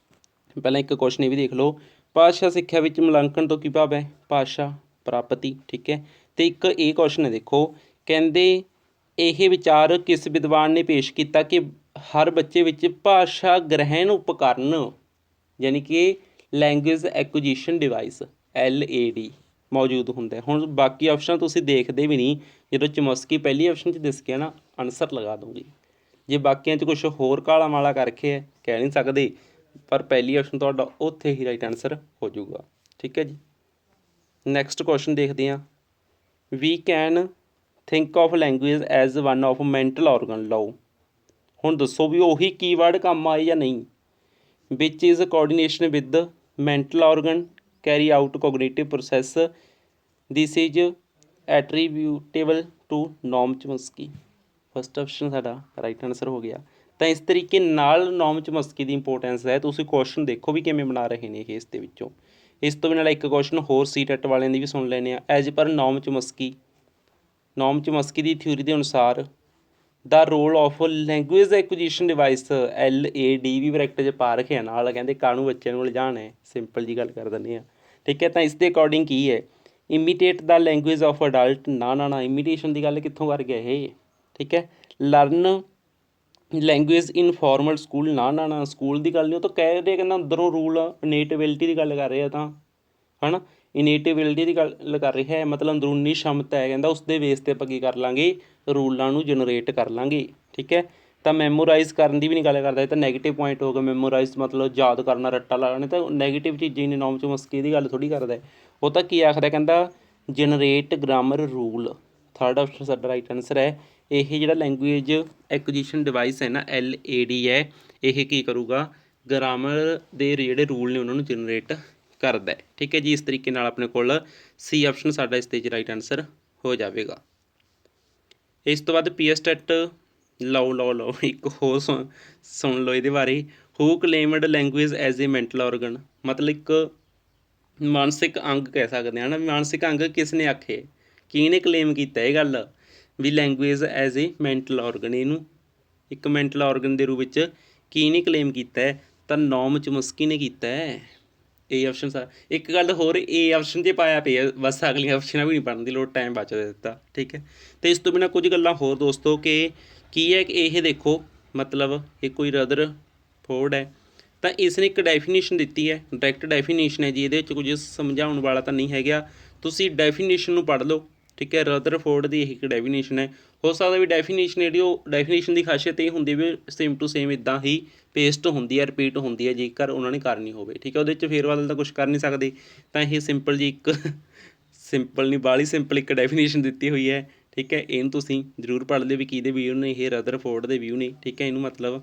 S1: ਪਹਿਲਾਂ ਇੱਕ ਕੁਐਸਚਨ ਇਹ ਵੀ ਦੇਖ ਲਓ, ਭਾਸ਼ਾ ਸਿੱਖਿਆ ਵਿੱਚ ਮੁਲਾਂਕਣ ਤੋਂ ਕੀ ਭਾਵ ਹੈ, ਭਾਸ਼ਾ ਪ੍ਰਾਪਤੀ। ਠੀਕ ਹੈ, ਅਤੇ ਇੱਕ ਇਹ ਕੁਐਸਚਨ ਹੈ ਦੇਖੋ, ਕਹਿੰਦੇ ਇਹ ਵਿਚਾਰ ਕਿਸ ਵਿਦਵਾਨ ਨੇ ਪੇਸ਼ ਕੀਤਾ ਕਿ ਹਰ ਬੱਚੇ ਵਿੱਚ ਭਾਸ਼ਾ ਗ੍ਰਹਿਣ ਉਪਕਰਨ ਯਾਨੀ ਕਿ ਲੈਂਗੁਏਜ ਐਕੁਜੀਸ਼ਨ ਡਿਵਾਈਸ LAD ਮੌਜੂਦ ਹੁੰਦਾ। ਹੁਣ ਬਾਕੀ ਆਪਸ਼ਨ ਤੁਸੀਂ ਦੇਖਦੇ ਵੀ ਨਹੀਂ, ਜਦੋਂ ਚਮਸਕੀ ਪਹਿਲੀ ਆਪਸ਼ਨ 'ਚ ਦਿਸ ਗਿਆ ਨਾ ਆਨਸਰ ਲਗਾ ਦੂੰਗੀ। ਜੇ ਬਾਕੀਆਂ 'ਚ ਕੁਛ ਹੋਰ ਕਾਲਾ ਮਾਲਾ ਕਰਕੇ ਹੈ ਕਹਿ ਨਹੀਂ ਸਕਦੇ, ਪਰ ਪਹਿਲੀ ਆਪਸ਼ਨ ਤੁਹਾਡਾ ਉੱਥੇ ਹੀ ਰਾਈਟ ਆਨਸਰ ਹੋ ਜਾਊਗਾ। ਠੀਕ ਹੈ ਜੀ, ਨੈਕਸਟ ਕੁਐਸਚਨ ਦੇਖਦੇ ਹਾਂ। We can think of language as one of mental organ. ਲਓ ਹੁਣ ਦੱਸੋ ਵੀ ਉਹੀ ਕੀਵਰਡ ਕੰਮ ਆਏ ਜਾਂ ਨਹੀਂ। Which is coordination with mental organ carry out cognitive process, this is attributable to Noam Chomsky. First option ਸਾਡਾ ਰਾਈਟ ਆਨਸਰ ਹੋ ਗਿਆ। ਤਾਂ ਇਸ ਤਰੀਕੇ ਨਾਲ ਨੋਮ ਚੋਮਸਕੀ ਦੀ ਇੰਪੋਰਟੈਂਸ ਹੈ। ਤੁਸੀਂ ਕੁਐਸਚਨ ਦੇਖੋ ਵੀ ਕਿਵੇਂ ਬਣਾ ਰਹੇ ਨੇ ਇਹ ਇਸ ਦੇ ਵਿੱਚੋਂ। ਇਸ ਤੋਂ ਬਿਨਾਂ ਇੱਕ ਕੁਐਸਚਨ ਹੋਰ CTET ਵਾਲਿਆਂ ਦੀ ਵੀ ਸੁਣ ਲੈਂਦੇ ਹਾਂ। ਐਜ਼ ਪਰ ਨੋਮ ਚੋਮਸਕੀ ਦੀ ਥਿਊਰੀ ਦੇ ਅਨੁਸਾਰ ਦਾ role of language acquisition device LAD ਵੀ ਬਰੈਕਟ 'ਚ ਪਾ ਰੱਖਿਆ ਨਾਲ, ਕਹਿੰਦੇ ਕਾਹਨੂੰ ਬੱਚਿਆਂ ਨੂੰ ਲਿਜਾਣ ਹੈ, ਸਿੰਪਲ ਜੀ ਗੱਲ ਕਰ ਦਿੰਦੇ ਹਾਂ। ਠੀਕ ਹੈ, ਤਾਂ ਇਸ ਦੇ ਅਕੋਰਡਿੰਗ ਕੀ ਹੈ, ਇਮੀਟੇਟ ਦਾ ਲੈਂਗੁਏਜ ਆਫ ਅਡਲਟ। ਨਾ ਇਮੀਟੇਸ਼ਨ ਦੀ ਗੱਲ ਕਿੱਥੋਂ ਕਰ ਗਿਆ ਇਹ। ਠੀਕ ਹੈ, ਲਰਨ ਲੈਂਗੁਏਜ ਇਨ ਫਾਰਮਲ ਸਕੂਲ। ਨਾ ਸਕੂਲ ਦੀ ਗੱਲ ਨਹੀਂ, ਉਹ ਤਾਂ ਕਹਿ ਰਹੇ ਕਹਿੰਦਾ ਅੰਦਰੋਂ ਰੂਲ ਇਨੇਟ ਐਬਿਲਿਟੀ ਦੀ ਗੱਲ ਕਰ ਰਹੇ ਆ ਤਾਂ, ਹੈ ਨਾ, ਇਨੇਟ ਐਬਿਲਿਟੀ ਦੀ ਗੱਲ ਕਰ ਰਿਹਾ ਹੈ, ਮਤਲਬ ਅੰਦਰੂਨੀ ਸ਼ਮਤਾ ਹੈ, ਕਹਿੰਦਾ ਉਸ ਦੇ ਬੇਸ 'ਤੇ ਆਪਾਂ ਕੀ ਕਰ ਲਾਂਗੇ ਰੂਲਾਂ ਨੂੰ ਜਨਰੇਟ ਕਰ ਲਾਂਗੇ। ਠੀਕ ਹੈ, ਤਾਂ ਮੈਮੋਰਾਈਜ਼ ਕਰਨ ਦੀ ਵੀ ਨਹੀਂ ਗੱਲ ਕਰਦਾ, ਇਹ ਤਾਂ ਨੈਗੇਟਿਵ ਪੁਆਇੰਟ ਹੋ ਗਿਆ। ਮੈਮੋਰਾਈਜ਼ ਮਤਲਬ ਯਾਦ ਕਰਨਾ, ਰੱਟਾ ਲਾਣਾ, ਤਾਂ ਨੈਗੇਟਿਵ ਚੀਜ਼ਾਂ ਹੀ ਨੇ। ਨੋਮ ਚੋਮਸਕੀ ਦੀ ਗੱਲ ਥੋੜ੍ਹੀ ਕਰਦਾ, ਉਹ ਤਾਂ ਕੀ ਆਖਦਾ, ਕਹਿੰਦਾ generate grammar rule. Third option ਸਾਡਾ ਰਾਈਟ ਆਨਸਰ ਹੈ। ਇਹ ਜਿਹੜਾ ਲੈਂਗੁਏਜ ਐਕੁਜੀਸ਼ਨ ਡਿਵਾਈਸ ਹੈ ਨਾ LAD ਹੈ, ਇਹ ਕੀ ਕਰੂਗਾ ਗ੍ਰਾਮਰ ਦੇ ਜਿਹੜੇ ਰੂਲ ਨੇ ਉਹਨਾਂ ਨੂੰ ਜਨਰੇਟ ਕਰਦਾ। ਠੀਕ ਹੈ ਜੀ, ਇਸ ਤਰੀਕੇ ਨਾਲ ਆਪਣੇ ਕੋਲ C ਆਪਸ਼ਨ ਸਾਡਾ ਇਸ 'ਤੇ ਰਾਈਟ ਆਨਸਰ ਹੋ ਜਾਵੇਗਾ। ਇਸ ਤੋਂ ਬਾਅਦ PSTET ਲਓ ਇੱਕ ਹੋਰ ਸੁਣ ਲਓ ਇਹਦੇ ਬਾਰੇ। Who claimed language as a mental organ, ਮਤਲਬ ਇੱਕ ਮਾਨਸਿਕ ਅੰਗ ਕਹਿ ਸਕਦੇ ਹਾਂ ਨਾ, ਮਾਨਸਿਕ ਅੰਗ ਕਿਸ ਨੇ ਆਖੇ, ਕਿਹਨੇ ਕਲੇਮ ਕੀਤਾ ਇਹ ਗੱਲ ਵੀ language as a mental organ, ਇਹਨੂੰ ਇੱਕ ਮੈਂਟਲ ਔਰਗਨ ਦੇ ਰੂਪ ਵਿੱਚ ਕਿਹਨੇ ਕਲੇਮ ਕੀਤਾ ਹੈ? ਤਾਂ ਨੋਮ ਚੋਮਸਕੀ ਨੇ ਕੀਤਾ ਹੈ। ਏ ਆਪਸ਼ਨ ਇੱਕ ਗੱਲ ਹੋਰ, ਏ ਆਪਸ਼ਨ 'ਚ ਪਾਇਆ ਪਿਆ, ਬਸ ਅਗਲੀਆਂ ਆਪਸ਼ਨਾਂ ਵੀ ਨਹੀਂ ਪੜ੍ਹਨ ਦੀ ਲੋੜ, ਟਾਈਮ ਬਚ ਦਿੱਤਾ, ਠੀਕ ਹੈ। ਅਤੇ ਇਸ ਤੋਂ ਬਿਨਾਂ ਕੁਝ ਗੱਲਾਂ ਹੋਰ ਦੋਸਤੋ ਕਿ ਕੀ ਹੈ ਕਿ ਇਹ ਦੇਖੋ, ਮਤਲਬ ਇਹ ਕੋਈ ਰਦਰਫੋਰਡ ਹੈ, ਤਾਂ ਇਸ ਨੇ ਇੱਕ ਡੈਫੀਨੇਸ਼ਨ ਦਿੱਤੀ ਹੈ, ਡਾਇਰੈਕਟ ਡੈਫੀਨੇਸ਼ਨ ਹੈ ਜੀ, ਇਹਦੇ ਵਿੱਚ ਕੁਝ ਸਮਝਾਉਣ ਵਾਲਾ ਤਾਂ ਨਹੀਂ ਹੈਗਾ, ਤੁਸੀਂ ਡੈਫੀਨੇਸ਼ਨ ਨੂੰ ਪੜ੍ਹ ਲਓ, ਠੀਕ ਹੈ। ਰਦਰਫੋਰਡ ਦੀ ਇਹ ਇੱਕ ਡੈਫੀਨੇਸ਼ਨ ਹੈ। ਹੋ ਸਕਦਾ ਵੀ ਡੈਫੀਨੇਸ਼ਨ ਜਿਹੜੀ ਉਹ ਡੈਫੀਨੇਸ਼ਨ ਦੀ ਖਾਸੀਅਤ ਇਹ ਹੁੰਦੀ ਵੀ ਸੇਮ ਟੂ ਸੇਮ ਇੱਦਾਂ ਹੀ ਪੇਸਟ ਹੁੰਦੀ ਹੈ, ਰਿਪੀਟ ਹੁੰਦੀ ਹੈ, ਜੇਕਰ ਉਹਨਾਂ ਨੇ ਕਰਨੀ ਹੋਵੇ, ਠੀਕ ਹੈ। ਉਹਦੇ 'ਚ ਫੇਰ ਬਦਲ ਤਾਂ ਕੁਛ ਕਰ ਨਹੀਂ ਸਕਦੇ, ਤਾਂ ਇਹ ਸਿੰਪਲ ਜੀ ਇੱਕ ਸਿੰਪਲ ਨਹੀਂ ਬਾਹਲੀ ਸਿੰਪਲ ਇੱਕ ਡੈਫੀਨੇਸ਼ਨ ਦਿੱਤੀ ਹੋਈ ਹੈ, ਠੀਕ ਹੈ। ਇਹਨੂੰ ਤੁਸੀਂ ਜ਼ਰੂਰ ਪੜ੍ਹ ਲਿਓ ਵੀ ਕਿਹਦੇ ਵਿਊ ਨੇ, ਇਹ ਰਦਰਫੋਰਡ ਦੇ ਵਿਊ ਨੇ, ਠੀਕ ਹੈ। ਇਹਨੂੰ ਮਤਲਬ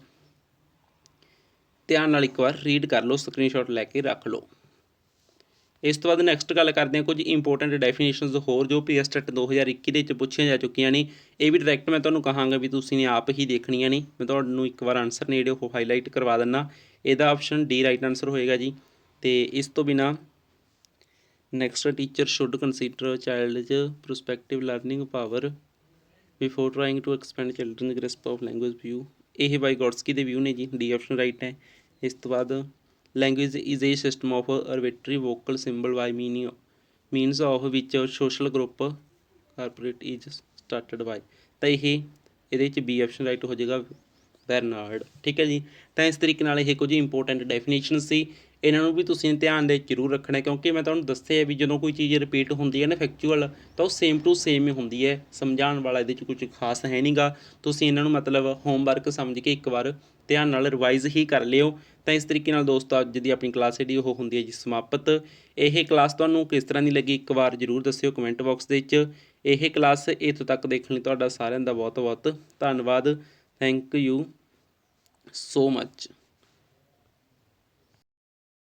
S1: ਧਿਆਨ ਨਾਲ ਇੱਕ ਵਾਰ ਰੀਡ ਕਰ ਲਓ, ਸਕਰੀਨਸ਼ਾਟ ਲੈ ਕੇ ਰੱਖ ਲਓ। ਇਸ ਤੋਂ ਬਾਅਦ ਨੈਕਸਟ ਗੱਲ ਕਰਦੇ ਹਾਂ ਕੁਝ ਇੰਪੋਰਟੈਂਟ ਡੈਫੀਨੇਸ਼ਨਸ ਹੋਰ ਜੋ PSTET 2021 ਦੇ ਵਿੱਚ ਪੁੱਛੀਆਂ ਜਾ ਚੁੱਕੀਆਂ ਨੇ। ਇਹ ਵੀ ਡਾਇਰੈਕਟ ਮੈਂ ਤੁਹਾਨੂੰ ਕਹਾਂਗਾ ਵੀ ਤੁਸੀਂ ਨੇ ਆਪ ਹੀ ਦੇਖਣੀਆਂ ਨੇ, ਮੈਂ ਤੁਹਾਨੂੰ ਇੱਕ ਵਾਰ ਆਨਸਰ ਨੇ ਜਿਹੜੇ ਉਹ ਹਾਈਲਾਈਟ ਕਰਵਾ ਦਿੰਦਾ। ਇਹਦਾ ਆਪਸ਼ਨ ਡੀ ਰਾਈਟ ਆਨਸਰ ਹੋਏਗਾ ਜੀ। ਅਤੇ ਇਸ ਤੋਂ ਬਿਨਾਂ next, teacher should consider child prospective learning power before trying to expand children grasp of language view, ਇਹ ਵਾਈਗੋਟਸਕੀ ਦੇ ਵਿਊ ਨੇ ਜੀ, ਡੀ ਆਪਸ਼ਨ ਰਾਈਟ ਹੈ। ਇਸ ਤੋਂ ਬਾਅਦ language is a system of arbitrary vocal symbol by means of which social group corporate is started by, ਤਾਂ ਇਹ ਇਹਦੇ ਵਿੱਚ ਬੀ ਆਪਸ਼ਨ ਰਾਈਟ ਹੋ ਜਾਏਗਾ, ਬੈਰਨਾਰਡ, ਠੀਕ ਹੈ ਜੀ। ਤਾਂ ਇਸ ਤਰੀਕੇ ਨਾਲ ਇਹ ਕੁਝ ਇੰਪੋਰਟੈਂਟ ਡੈਫੀਨੇਸ਼ਨ ਸੀ, ਇਹਨਾਂ ਨੂੰ ਵੀ ਤੁਸੀਂ ਧਿਆਨ ਦੇ ਜ਼ਰੂਰ ਰੱਖਣਾ, ਕਿਉਂਕਿ ਮੈਂ ਤੁਹਾਨੂੰ ਦੱਸਿਆ ਵੀ ਜਦੋਂ ਕੋਈ ਚੀਜ਼ ਰਿਪੀਟ ਹੁੰਦੀ ਹੈ ਨਾ ਫੈਕਚੁਅਲ, ਤਾਂ ਉਹ ਸੇਮ ਟੂ ਸੇਮ ਹੀ ਹੁੰਦੀ ਹੈ, ਸਮਝਾਉਣ ਵਾਲਾ ਇਹਦੇ 'ਚ ਕੁਝ ਖਾਸ ਹੈ ਨਹੀਂ ਗਾ। ਤੁਸੀਂ ਇਹਨਾਂ ਨੂੰ ਮਤਲਬ ਹੋਮਵਰਕ ਸਮਝ ਕੇ ਇੱਕ ਵਾਰ ਧਿਆਨ ਨਾਲ ਰਿਵਾਈਜ਼ ਹੀ ਕਰ ਲਿਓ। ਤਾਂ ਇਸ ਤਰੀਕੇ ਨਾਲ ਦੋਸਤੋ ਅੱਜ ਦੀ ਆਪਣੀ ਕਲਾਸ ਜਿਹੜੀ ਉਹ ਹੁੰਦੀ ਹੈ ਜੀ ਸਮਾਪਤ। ਇਹ ਕਲਾਸ ਤੁਹਾਨੂੰ ਕਿਸ ਤਰ੍ਹਾਂ ਦੀ ਲੱਗੀ ਇੱਕ ਵਾਰ ਜ਼ਰੂਰ ਦੱਸਿਓ ਕਮੈਂਟ ਬਾਕਸ ਦੇ ਵਿੱਚ। ਇਹ ਕਲਾਸ ਇੱਥੋਂ ਤੱਕ ਦੇਖਣ ਲਈ ਤੁਹਾਡਾ ਸਾਰਿਆਂ ਦਾ ਬਹੁਤ ਬਹੁਤ ਧੰਨਵਾਦ। Thank you so much.